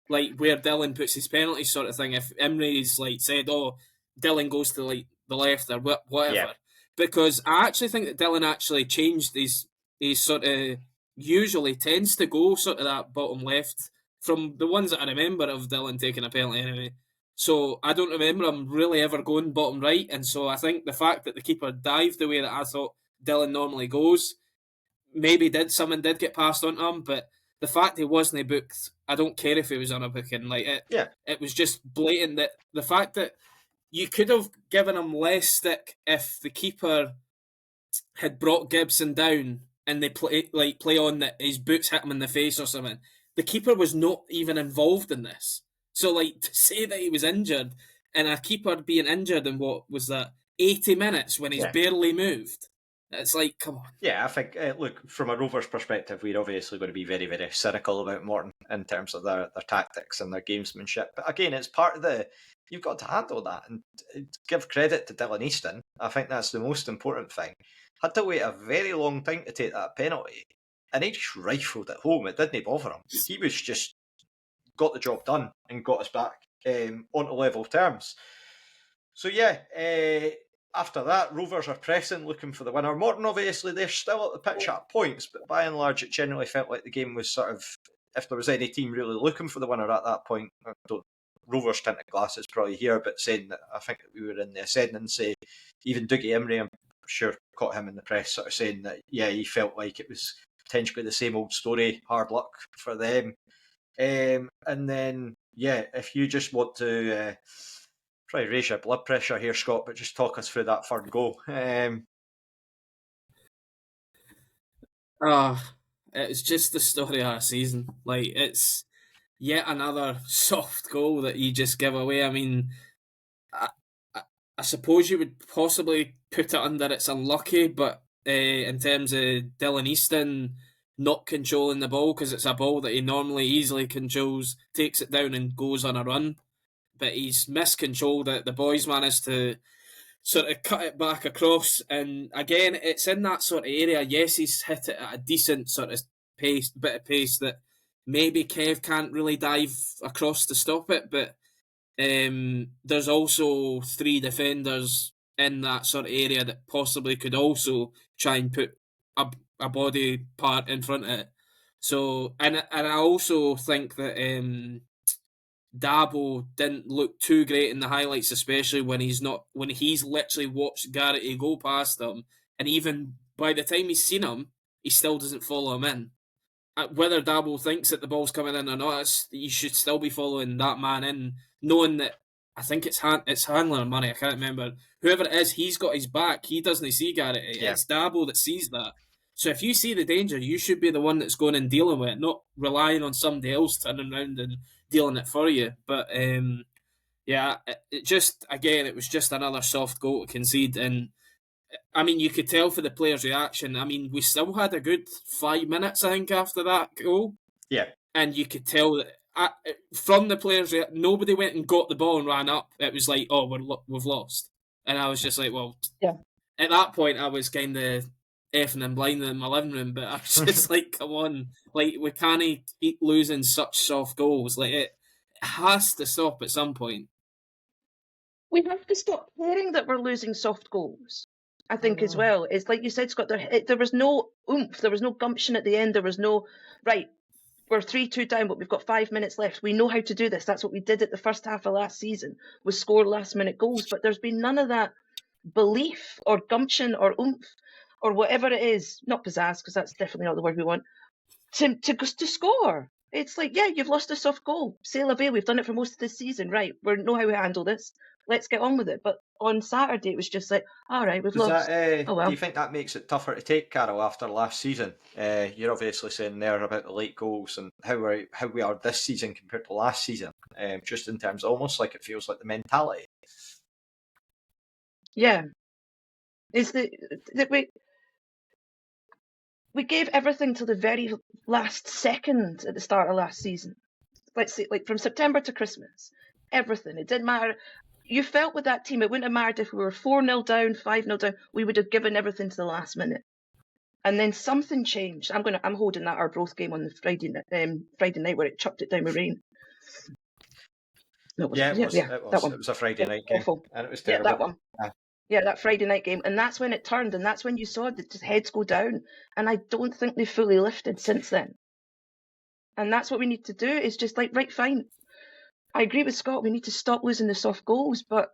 where Dylan puts his penalties sort of thing, if Imre's said, oh, Dylan goes to the left or whatever. Yeah. Because I actually think that Dylan actually changed his sort of, usually tends to go sort of that bottom left from the ones that I remember of Dylan taking a penalty anyway. So I don't remember him really ever going bottom right, and so I think the fact that the keeper dived the way that I thought Dylan normally goes, maybe someone did get passed on to him, but the fact he wasn't booked, I don't care if he was on a booking. It was just blatant that the fact that you could have given him less stick if the keeper had brought Gibson down and they play on that his boots hit him in the face or something. The keeper was not even involved in this. So, to say that he was injured, and a keeper being injured in what was that, 80 minutes when he's barely moved, it's come on. Yeah, I think, look, from a Rovers perspective, we're obviously going to be very, very cynical about Morton in terms of their tactics and their gamesmanship. But again, it's part of you've got to handle that and give credit to Dylan Easton. I think that's the most important thing. Had to wait a very long time to take that penalty, and he just rifled it home. It didn't bother him. He was just got the job done and got us back onto level terms. So after that, Rovers are pressing, looking for the winner. Morton, obviously, they're still at the pitch at points, but by and large, it generally felt like the game was sort of, if there was any team really looking for the winner at that point, Rovers tinted glasses probably here, but saying that I think that we were in the ascendancy. Even Dougie Imrie, I'm sure, caught him in the press sort of saying that, he felt like it was potentially the same old story, hard luck for them. And then, if you just want to probably raise your blood pressure here, Scott, but just talk us through that third goal. It's just the story of our season. It's yet another soft goal that you just give away. I mean, I suppose you would possibly put it under it's unlucky, but in terms of Dylan Easton not controlling the ball, because it's a ball that he normally easily controls, takes it down and goes on a run, but he's miscontrolled it. The boys managed to sort of cut it back across, and again, it's in that sort of area. Yes, he's hit it at a decent sort of bit of pace that maybe Kev can't really dive across to stop it, but there's also 3 defenders in that sort of area that possibly could also try and put a body part in front of it. So, and I also think that Dabo didn't look too great in the highlights, especially when he's literally watched Garrity go past him, and even by the time he's seen him, he still doesn't follow him in. whether Dabble thinks that the ball's coming in or not, you should still be following that man in, knowing that I think it's Hanlon or Money, I can't remember. Whoever it is, he's got his back. He doesn't see Garrity. Yeah. It's Dabble that sees that. So if you see the danger, you should be the one that's going and dealing with it, not relying on somebody else turning around and dealing it for you. But yeah, it was just another soft goal to concede. And I mean, you could tell for the players' reaction. I mean, we still had a good 5 minutes, I think, after that goal. Yeah. And you could tell that from the players, nobody went and got the ball and ran up. It was like, oh, we've lost. And I was just like, well, yeah. At that point, I was kind of effing and blinding in my living room, but I was just like, come on, like, we can't keep losing such soft goals. Like, it has to stop at some point. We have to stop caring that we're losing soft goals, I think, as well. It's like you said, Scott, there was no oomph, there was no gumption at the end, there was no, right, we're 3-2 down, but we've got 5 minutes left. We know how to do this. That's what we did at the first half of last season, was score last-minute goals. But there's been none of that belief or gumption or oomph or whatever it is, not pizzazz, because that's definitely not the word we want, to score. It's like, yeah, you've lost a soft goal. C'est la vie, we've done it for most of this season. Right, we know how we handle this. Let's get on with it. But on Saturday, it was just like, all right, we've lost. Oh, well. Do you think that makes it tougher to take, Carol, after last season? You're obviously saying there about the late goals and how we are this season compared to last season, just in terms almost like it feels like the mentality. Yeah. Is that we gave everything to the very last second at the start of last season. Let's say, like from September to Christmas, everything. It didn't matter. You felt with that team, it wouldn't have mattered if we were 4-0 down, 5-0 down. We would have given everything to the last minute, and then something changed. I'm holding that Arbroath game on the Friday night where it chucked it down with rain. No, it was, yeah, it was. That one. It was a Friday night game, awful. And it was terrible. Yeah, that one. Yeah, that Friday night game, and that's when it turned, and that's when you saw the heads go down. And I don't think they fully lifted since then. And that's what we need to do. Is just like, right, fine. I agree with Scott. We need to stop losing the soft goals, but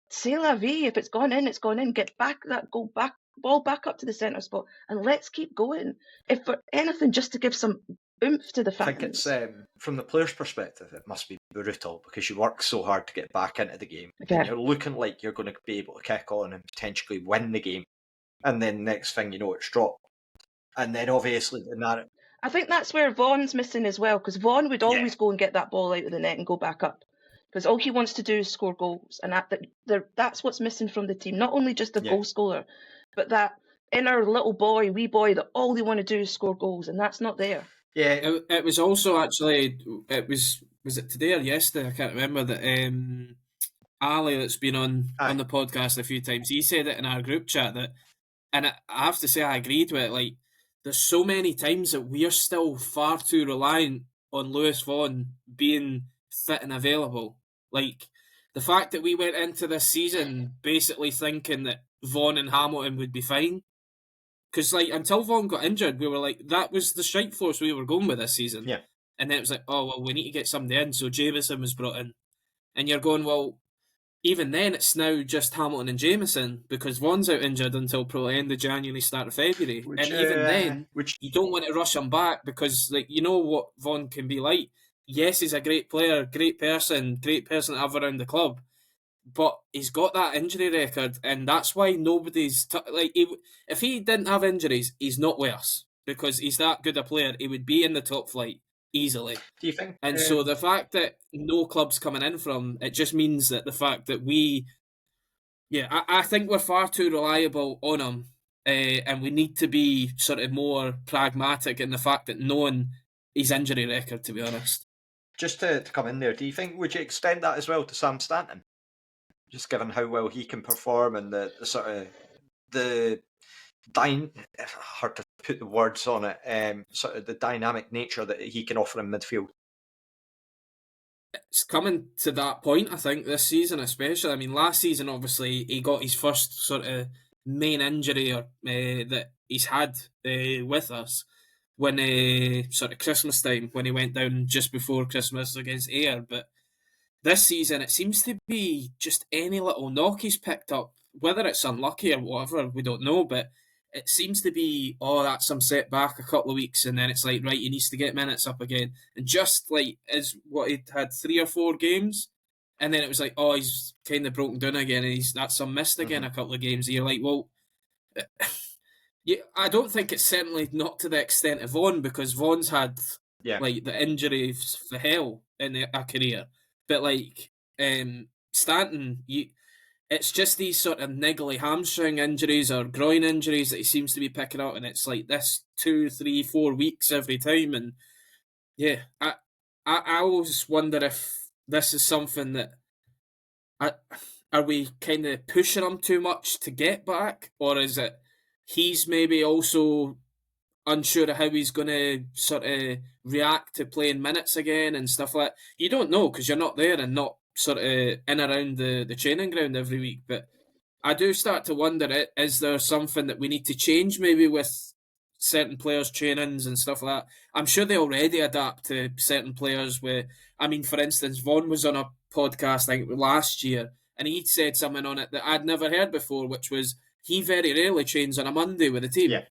c'est la vie. If it's gone in, it's gone in. Get back that goal, ball back up to the centre spot, and let's keep going. If for anything, just to give some oomph to the fans. I think it's from the player's perspective, it must be brutal because you work so hard to get back into the game, and you're looking like you're going to be able to kick on and potentially win the game, and then next thing you know, it's dropped, and then obviously the narrative. I think that's where Vaughan's missing as well, because Vaughan would always go and get that ball out of the net and go back up, because all he wants to do is score goals, and that's what's missing from the team. Not only just the goal scorer, but that inner little boy, wee boy, that all they want to do is score goals, and that's not there. Yeah, it was also actually, it was it today or yesterday? I can't remember, that Ali, that's been on the podcast a few times, he said it in our group chat that, and I have to say I agreed with it. Like, there's so many times that we are still far too reliant on Lewis Vaughan being fit and available. Like, the fact that we went into this season basically thinking that Vaughan and Hamilton would be fine. Because, like, until Vaughan got injured, we were like, that was the strike force we were going with this season. Yeah. And then it was like, oh, well, we need to get somebody in. So Jameson was brought in. And you're going, well, even then, it's now just Hamilton and Jameson because Vaughan's out injured until probably end of January, start of February. And even then, you don't want to rush him back because, like, you know what Vaughan can be like. Yes, he's a great player, great person to have around the club. But he's got that injury record, and that's why nobody's... if he didn't have injuries, he's not with us because he's that good a player. He would be in the top flight easily. Do you think? And so the fact that no club's coming in from, it just means that the fact that I think we're far too reliable on him, and we need to be sort of more pragmatic in the fact that knowing his injury record, to be honest. Just to come in there, do you think, would you extend that as well to Sam Stanton? Just given how well he can perform and the sort of hard to put the words on it, sort of the dynamic nature that he can offer in midfield. It's coming to that point, I think, this season especially. I mean, last season, obviously, he got his first sort of main injury that he's had with us when sort of Christmas time, when he went down just before Christmas against Ayr. But this season, it seems to be just any little knock he's picked up, whether it's unlucky or whatever, we don't know, but it seems to be, that's some setback a couple of weeks, and then it's like, right, he needs to get minutes up again. And just like as what he'd had 3 or 4 games, and then it was like, he's kind of broken down again, and that's some missed again a couple of games. And you're like, well, yeah, I don't think it's certainly not to the extent of Vaughan, because Vaughan's had like the injuries for hell in a career, but like Stanton, it's just these sort of niggly hamstring injuries or groin injuries that he seems to be picking up, and it's like this 2, 3, 4 weeks every time. And yeah, I always wonder if this is something that are we kind of pushing him too much to get back, or is it he's maybe also unsure of how he's going to sort of react to playing minutes again and stuff like that? You don't know because you're not there and not sort of in around the training ground every week. But I do start to wonder, is there something that we need to change maybe with certain players' trainings and stuff like that? I'm sure they already adapt to certain players for instance, Vaughan was on a podcast, I think, last year, and he'd said something on it that I'd never heard before, which was he very rarely trains on a Monday with the team. Yeah.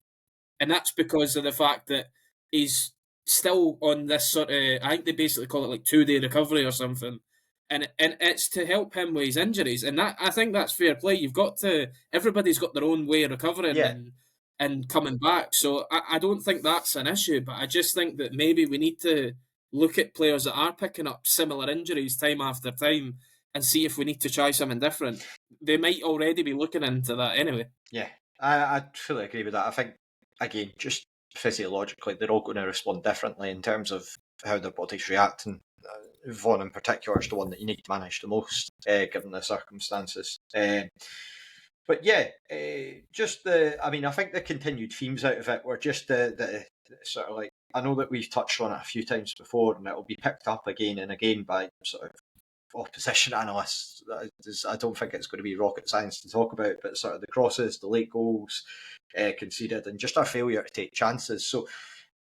And that's because of the fact that he's still on this sort of, I think they basically call it like 2-day recovery or something. And it's to help him with his injuries. And that, I think that's fair play. Everybody's got their own way of recovering and coming back. So I don't think that's an issue, but I just think that maybe we need to look at players that are picking up similar injuries time after time and see if we need to try something different. They might already be looking into that anyway. Yeah, I fully agree with that. I think, again, just physiologically, they're all going to respond differently in terms of how their bodies react. And Vaughan in particular is the one that you need to manage the most, given the circumstances. But yeah, I think the continued themes out of it were just the sort of like, I know that we've touched on it a few times before, and it will be picked up again and again by sort of opposition analysts. I don't think it's going to be rocket science to talk about, but sort of the crosses, the late goals conceded, and just our failure to take chances. So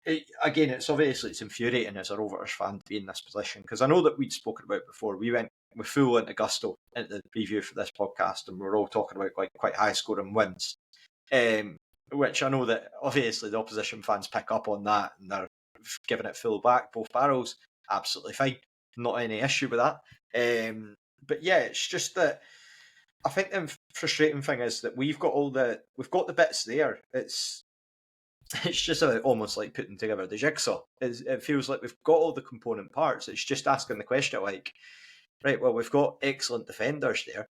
it's infuriating as a Rovers fan to be in this position, because I know that we'd spoken about before. We went with full into gusto into the preview for this podcast, and we're all talking about quite high scoring wins, which I know that obviously the opposition fans pick up on that and they're giving it full back, both barrels. Absolutely fine, not any issue with that. But yeah, it's just that I think the frustrating thing is that we've got the bits there. It's just almost like putting together the jigsaw. It feels like we've got all the component parts. It's just asking the question like, right, well, we've got excellent defenders there.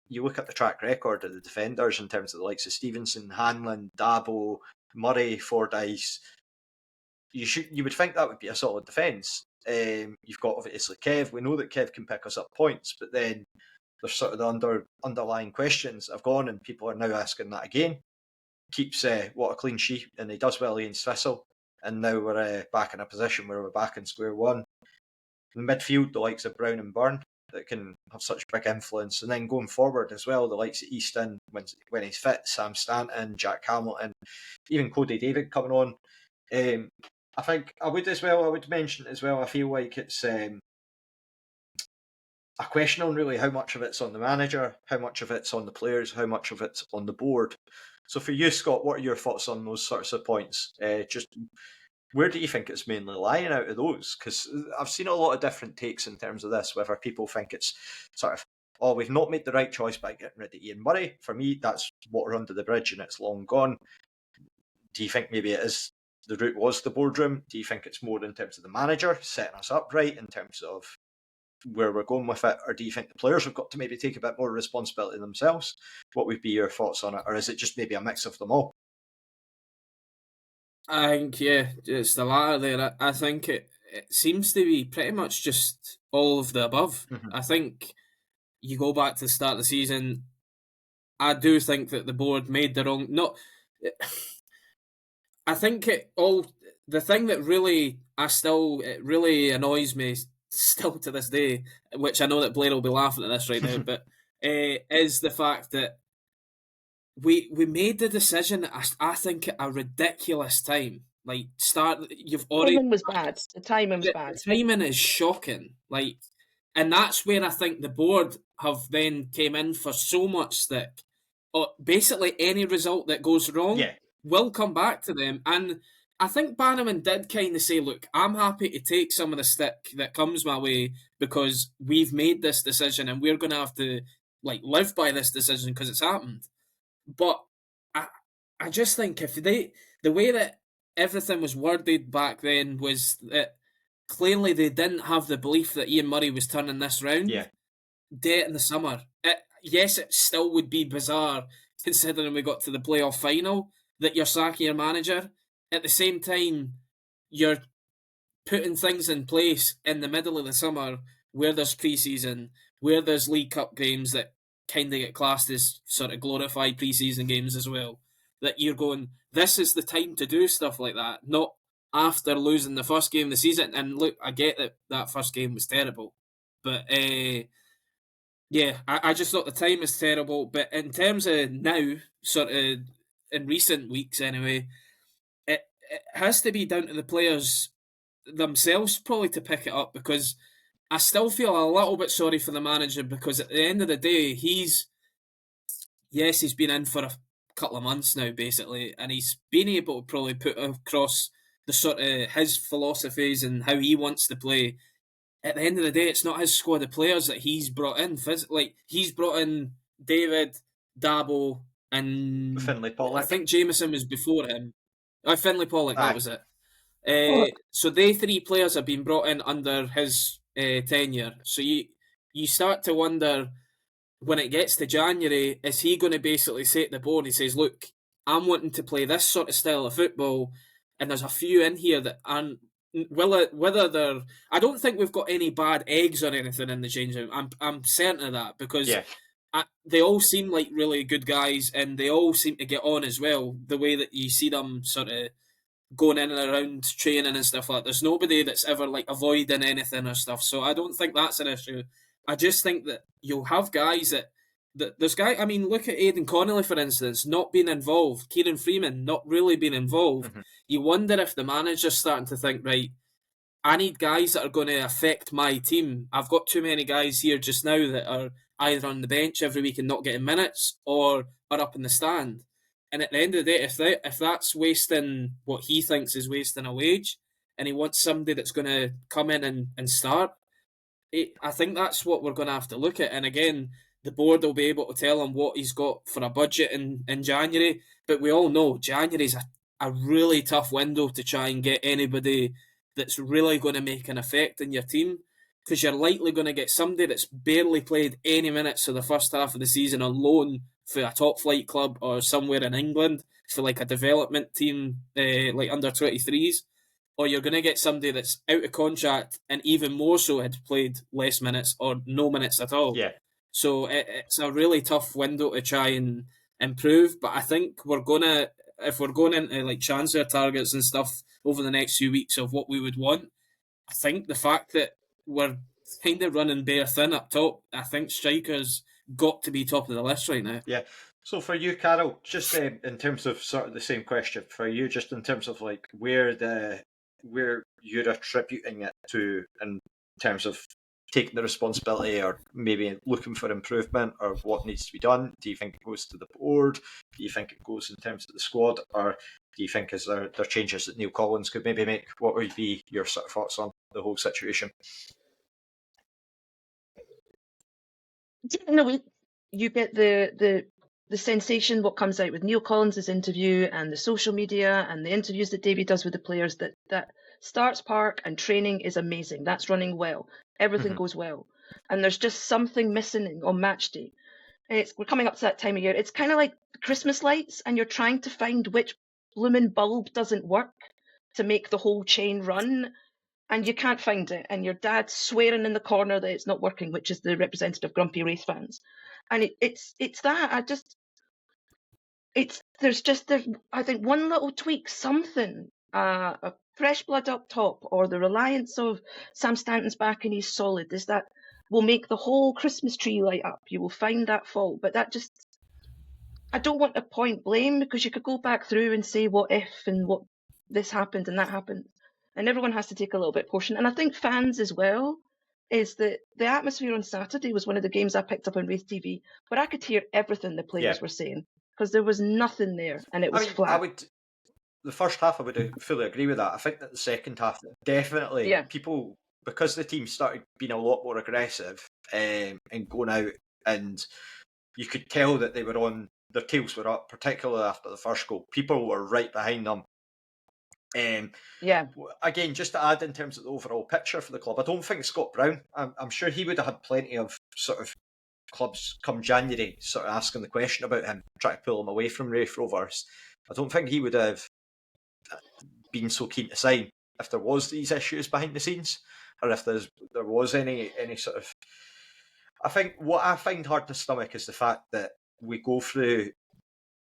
You look at the track record of the defenders in terms of the likes of Stevenson, Hanlon, Dabo, Murray, Fordyce. You would think that would be a solid defence. You've got obviously Kev. We know that Kev can pick us up points, but then there's sort of the underlying questions that have gone, and people are now asking that again. Keeps a clean sheet, and he does well against Thistle, and now we're back in a position where we're back in square one. In midfield, the likes of Brown and Byrne that can have such big influence, and then going forward as well, the likes of Easton when he's fit, Sam Stanton, Jack Hamilton, even Cody David coming on. I think I would mention as well, I feel like it's a question on really how much of it's on the manager, how much of it's on the players, how much of it's on the board. So for you, Scott, what are your thoughts on those sorts of points? Just where do you think it's mainly lying out of those? Because I've seen a lot of different takes in terms of this, whether people think it's sort of, we've not made the right choice by getting rid of Ian Murray. For me, that's water under the bridge and it's long gone. Do you think maybe the route was the boardroom? Do you think it's more in terms of the manager setting us up right in terms of where we're going with it? Or do you think the players have got to maybe take a bit more responsibility themselves? What would be your thoughts on it? Or is it just maybe a mix of them all? I think, it's the latter there. I think it seems to be pretty much just all of the above. Mm-hmm. I think you go back to the start of the season, I do think that the board made the wrong... I think the thing that really annoys me still to this day, which I know that Blair will be laughing at this right now, but is the fact that we made the decision at I think at a ridiculous time. Like timing was bad. The timing was bad. The timing is shocking. And that's where I think the board have then came in for so much stick, basically any result that goes wrong will come back to them. And I think Bannerman did kind of say, look, I'm happy to take some of the stick that comes my way because we've made this decision and we're going to have to live by this decision because it's happened. But I just think the way that everything was worded back then was that clearly they didn't have the belief that Ian Murray was turning this round. Yeah. Day in the summer. Yes, it still would be bizarre considering we got to the playoff final that you're sacking your manager. At the same time, you're putting things in place in the middle of the summer where there's pre-season, where there's League Cup games that kind of get classed as sort of glorified pre-season games as well. That you're going, this is the time to do stuff like that, not after losing the first game of the season. And look, I get that first game was terrible. But, yeah, I just thought the time was terrible. But in terms of now, sort of in recent weeks anyway, it has to be down to the players themselves probably to pick it up, because I still feel a little bit sorry for the manager, because at the end of the day, he's been in for a couple of months now, basically, and he's been able to probably put across the sort of his philosophies and how he wants to play. At the end of the day, it's not his squad of players that he's brought in. He's brought in David, Dabo, and Finlay Pollock. I think Jameson was before him. Finlay Pollock, that was it. So they three players have been brought in under his tenure. So you start to wonder, when it gets to January, is he going to basically say at the board, he says, look, I'm wanting to play this sort of style of football, and there's a few in here that aren't, whether they're, I don't think we've got any bad eggs or anything in the change room. I'm certain of that, because they all seem like really good guys, and they all seem to get on as well, the way that you see them sort of going in and around training and stuff like that. There's nobody that's ever avoiding anything or stuff, so I don't think that's an issue. I just think that you'll have guys that there's guys. I mean, look at Aidan Connolly, for instance, not being involved. Kieran Freeman not really being involved. Mm-hmm. You wonder if the manager's starting to think, right, I need guys that are going to affect my team. I've got too many guys here just now that are either on the bench every week and not getting minutes, or are up in the stand. And at the end of the day, if that's wasting what he thinks is wasting a wage, and he wants somebody that's going to come in and start, I think that's what we're going to have to look at. And again, the board will be able to tell him what he's got for a budget in January. But we all know January's a really tough window to try and get anybody that's really going to make an effect in your team, because you're likely going to get somebody that's barely played any minutes of the first half of the season on loan for a top flight club or somewhere in England for a development team, under 23s. Or you're going to get somebody that's out of contract and even more so had played less minutes or no minutes at all. Yeah. So it's a really tough window to try and improve. But I think if we're going into transfer targets and stuff over the next few weeks of what we would want, I think the fact that we're kind of running bare thin up top, I think strikers got to be top of the list right now. Yeah. So for you, Carol, just in terms of sort of the same question for you, just in terms of where you're attributing it to in terms of taking the responsibility or maybe looking for improvement, or what needs to be done. Do you think it goes to the board? Do you think it goes in terms of the squad? Or do you think is there changes that Neil Collins could maybe make? What would be your sort of thoughts on the whole situation? No, you get the sensation, what comes out with Neil Collins' interview and the social media and the interviews that Davey does with the players, that Starts Park and training is amazing. That's running well. Everything goes well. And there's just something missing on match day. We're coming up to that time of year. It's kind of like Christmas lights, and you're trying to find which blooming bulb doesn't work to make the whole chain run, and you can't find it. And your dad's swearing in the corner that it's not working, which is the representative of grumpy Raith fans. And it's that. There's I think one little tweak, something, a fresh blood up top, or the reliance of Sam Stanton's back and he's solid, is that will make the whole Christmas tree light up. You will find that fault. But that just, I don't want to point blame, because you could go back through and say what if and what this happened and that happened. And everyone has to take a little bit of portion. And I think fans as well, is that the atmosphere on Saturday was one of the games I picked up on Raith TV, where I could hear everything the players were saying, because there was nothing there, and it was flat. The first half, I would fully agree with that. I think that the second half, definitely, people, because the team started being a lot more aggressive and going out, and you could tell that they were on, their tails were up, particularly after the first goal. People were right behind them. Again, just to add in terms of the overall picture for the club, I don't think Scott Brown, I'm sure he would have had plenty of sort of clubs come January sort of asking the question about him, trying to pull him away from Raith Rovers. I don't think he would have been so keen to sign if there was these issues behind the scenes, or if there was any sort of... I think what I find hard to stomach is the fact that we go through...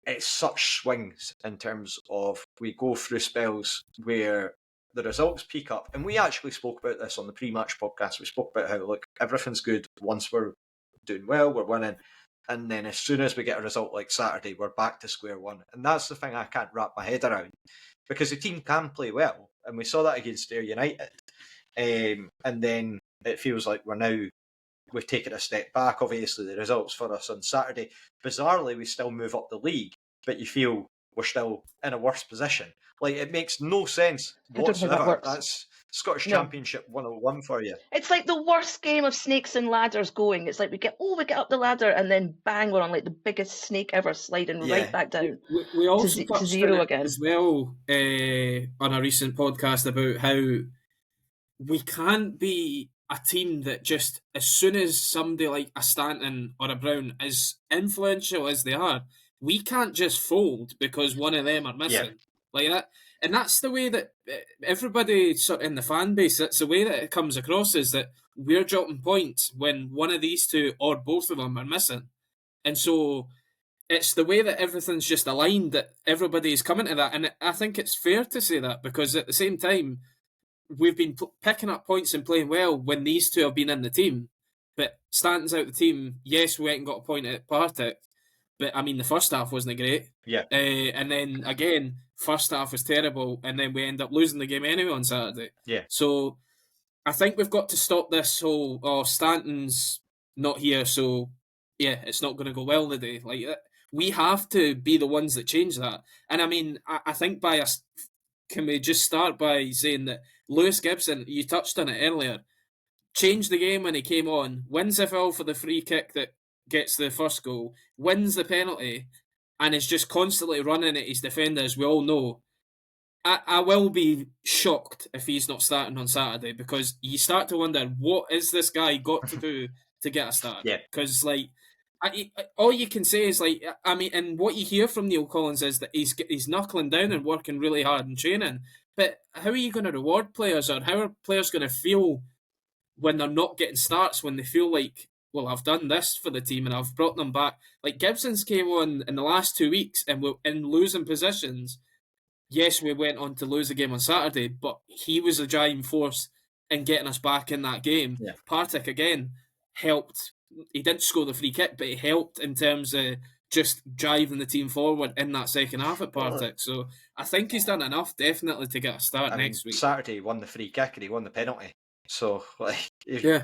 It's such swings in terms of we go through spells where the results peak up, and we actually spoke about this on the pre-match podcast. We spoke about how, look, everything's good once we're doing well, we're winning, and then as soon as we get a result like Saturday, we're back to square one. And that's the thing I can't wrap my head around, because the team can play well, and we saw that against Ayr United, and then it feels like we've taken a step back. Obviously, the results for us on Saturday, bizarrely, we still move up the league, but you feel we're still in a worse position. Like, it makes no sense whatsoever. That's Scottish Championship 101 for you. It's like the worst game of snakes and ladders going. It's like we get up the ladder, and then bang, we're on like the biggest snake ever, sliding right back down we also to zero again. As well on a recent podcast about how we can't be a team that just, as soon as somebody like a Stanton or a Brown, as influential as they are, we can't just fold because one of them are missing. Like that. And that's the way that everybody sort of in the fan base, that's the way that it comes across, is that we're dropping points when one of these two or both of them are missing. And so it's the way that everything's just aligned that everybody's coming to that. And I think it's fair to say that, because at the same time, we've been picking up points and playing well when these two have been in the team. But Stanton's out the team. Yes, we went and got a point at Partick, but I mean, the first half wasn't great. And then again, first half was terrible, and then we end up losing the game anyway on Saturday. So I think we've got to stop this whole, Stanton's not here, so it's not going to go well today. Like, we have to be the ones that change that. And I mean, I think can we just start by saying that Lewis Gibson, you touched on it earlier, changed the game when he came on, wins the foul for the free kick that gets the first goal, wins the penalty, and is just constantly running at his defenders, we all know. I will be shocked if he's not starting on Saturday, because you start to wonder, what is this guy got to do to get a start? Because, like, all you can say is, like, I mean, and what you hear from Neil Collins is that he's knuckling down and working really hard in training. But how are you going to reward players, or how are players going to feel when they're not getting starts, when they feel like, well, I've done this for the team and I've brought them back? Like, Gibson's came on in the last 2 weeks and we're in losing positions. Yes, we went on to lose the game on Saturday, but he was a driving force in getting us back in that game. Partick, again, helped. He didn't score the free kick, but he helped in terms of just driving the team forward in that second half at Partick. So I think he's done enough, definitely, to get a start next week. Saturday, he won the free kick and he won the penalty. So, like,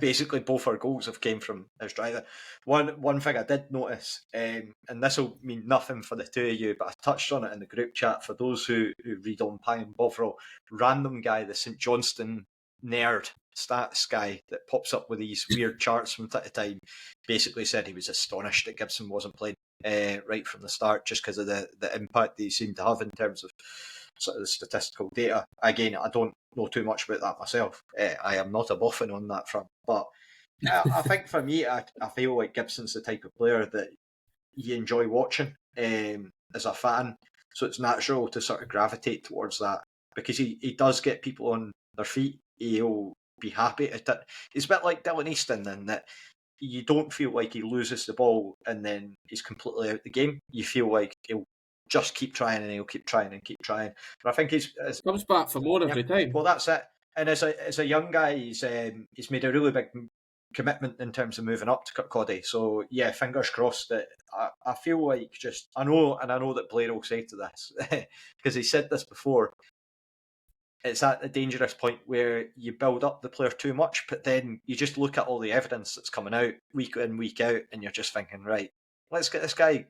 basically both our goals have came from his driving. One thing I did notice, and this will mean nothing for the two of you, but I touched on it in the group chat for those who read on Pie and Bovril, random guy, the St Johnstone nerd stats guy that pops up with these weird charts from time to time, basically said he was astonished that Gibson wasn't playing right from the start, just because of the impact that he seemed to have in terms of sort of the statistical data. Again, I don't know too much about that myself. I am not a boffin on that front, but I think for me, I feel like Gibson's the type of player that you enjoy watching as a fan, so it's natural to sort of gravitate towards that, because he does get people on their feet. He'll be happy at it. It's a bit like Dylan Easton, in that you don't feel like he loses the ball and then he's completely out the game. You feel like he'll just keep trying and he'll keep trying and keep trying. But I think he's comes back for more every time. Well, that's it. And as a young guy, he's made a really big commitment in terms of moving up to Kirkcaldy. So yeah, fingers crossed that I feel like I know that Blair will say to this because he said this before. it's at a dangerous point where you build up the player too much, but then you just look at all the evidence that's coming out week in, week out, and you're just thinking, right, let's get this guy.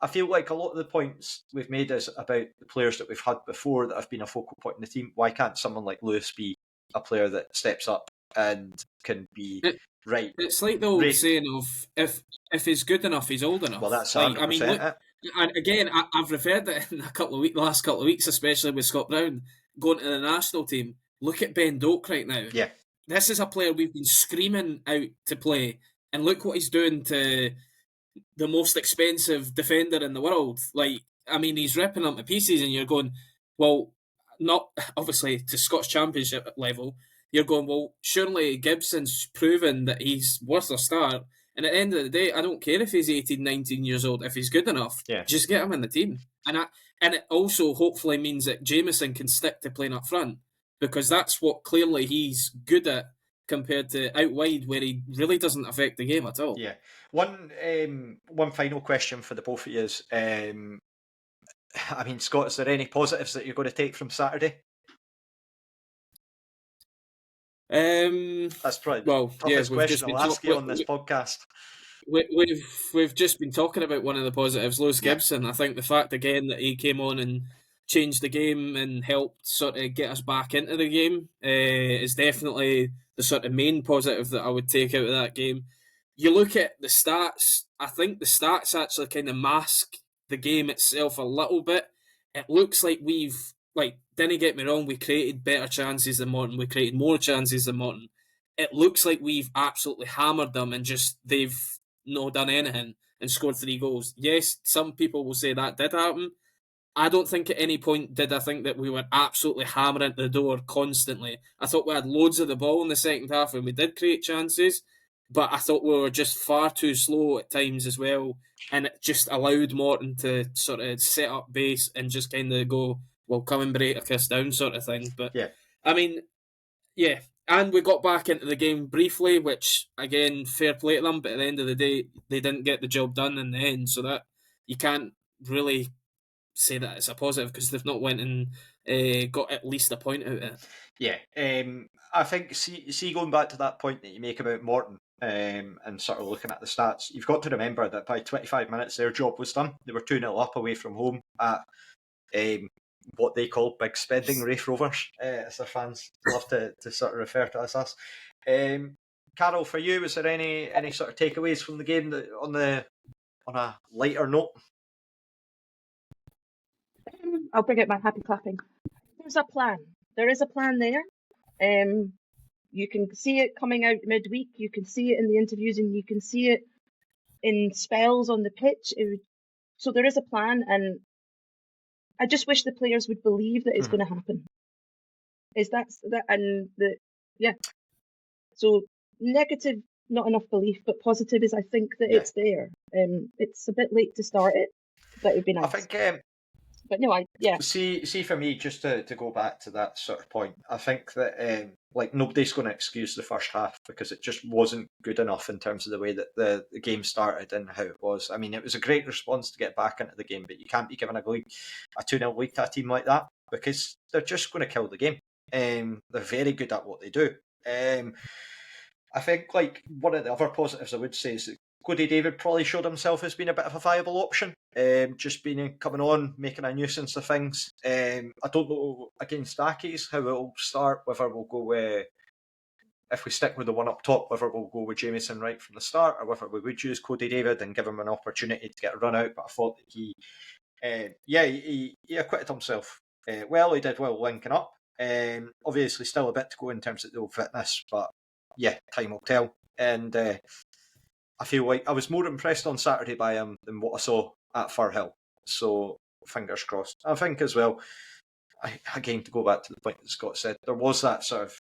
I feel like a lot of the points we've made is about the players that we've had before that have been a focal point in the team. Why can't someone like Lewis be a player that steps up and can be right? It's like the old saying of if he's good enough, he's old enough. Well, that's 100%. I mean, look, and again, I've referred it in last couple of weeks, especially with Scott Brown going to the national team. Look at Ben Doak right now. Yeah, this is a player we've been screaming out to play, and look what he's doing to the most expensive defender in the world. Like, I mean, he's ripping them to pieces, and you're going, well, not obviously to Scottish Championship level. You're going, well, surely Gibson's proven that he's worth a start. And at the end of the day, I don't care if he's 18, 19 years old. If he's good enough, just get him in the team. And it also hopefully means that Jameson can stick to playing up front, because that's what clearly he's good at compared to out wide, where he really doesn't affect the game at all. Yeah. One final question for the both of you is, I mean, Scott, is there any positives that you're going to take from Saturday? That's probably the toughest question I'll ask you on this podcast. We've just been talking about one of the positives, Lewis Gibson. I think the fact again that he came on and changed the game and helped sort of get us back into the game is definitely the sort of main positive that I would take out of that game. You look at the stats, I think the stats actually kind of mask the game itself a little bit. It looks like didn't get me wrong, we created better chances than Morton, we created more chances than Morton. It looks like we've absolutely hammered them and just they've not done anything and scored 3 goals. Yes, some people will say that did happen. I don't think at any point did I think that we were absolutely hammering the door constantly. I thought we had loads of the ball in the second half and we did create chances, but I thought we were just far too slow at times as well, and it just allowed Morton to sort of set up base and just kind of go, well, come and break us down sort of thing. But, I mean, and we got back into the game briefly, which, again, fair play to them, but at the end of the day, they didn't get the job done in the end, so that you can't really say that it's a positive because they've not went and got at least a point out of it. Yeah, I think, see, going back to that point that you make about Morton and sort of looking at the stats, you've got to remember that by 25 minutes their job was done. They were 2-0 up away from home at what they call big spending Raith Rovers, as their fans love to sort of refer to us as. Carol, for you, was there any sort of takeaways from the game that, on a lighter note? I'll bring out my happy clapping. There's a plan. There is a plan there. You can see it coming out midweek. You can see it in the interviews, and you can see it in spells on the pitch. So there is a plan, and I just wish the players would believe that it's going to happen. So negative, not enough belief, but positive is I think that it's there. It's a bit late to start it, but it would be nice. I think. But no, See, for me, just to go back to that sort of point, I think that nobody's going to excuse the first half because it just wasn't good enough in terms of the way that the game started and how it was. I mean, it was a great response to get back into the game, but you can't be giving a 2-0 lead to a team like that because they're just going to kill the game. They're very good at what they do. I think one of the other positives I would say is that Cody David probably showed himself as being a bit of a viable option. Just coming on, making a nuisance of things. I don't know against Aki's how it'll start, whether we'll go if we stick with the one up top, whether we'll go with Jameson right from the start or whether we would use Cody David and give him an opportunity to get a run out. But I thought that he acquitted himself well. He did well linking up. Obviously still a bit to go in terms of the old fitness, but time will tell. And I feel like I was more impressed on Saturday by him than what I saw at Firhill. So, fingers crossed. I think as well, again, to go back to the point that Scott said, there was that sort of,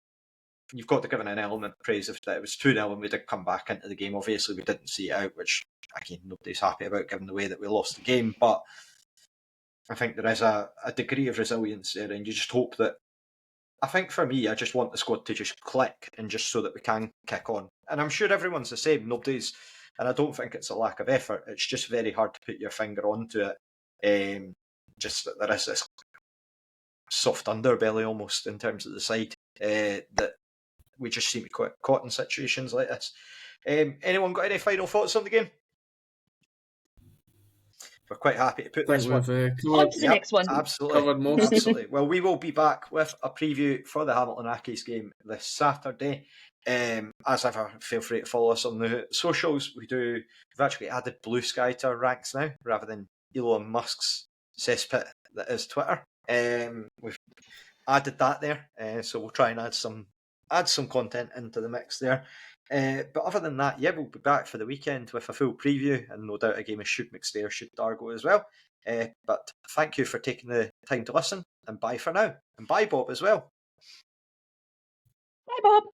you've got to give an element of praise if that it was 2-0 and we did come back into the game. Obviously, we didn't see it out, which, again, nobody's happy about given the way that we lost the game. But I think there is a degree of resilience there, and you just hope that, I think for me, I just want the squad to just click and just so that we can kick on. And I'm sure everyone's the same. And I don't think it's a lack of effort. It's just very hard to put your finger onto it. Just that there is this soft underbelly almost in terms of the side, that we just seem to be caught in situations like this. Anyone got any final thoughts on the game? We're quite happy to put this one. On to the next one. Absolutely. Covered most. Absolutely. Well, we will be back with a preview for the Hamilton Accies game this Saturday. As ever, feel free to follow us on the socials. We've actually added Blue Sky to our ranks now, rather than Elon Musk's cesspit that is Twitter. We've added that there, so we'll try and add some content into the mix there. But other than that, yeah, we'll be back for the weekend with a full preview and no doubt a game of Should McStay, Should Dargo as well. But thank you for taking the time to listen, and bye for now. And bye, Bob, as well. Bye, Bob.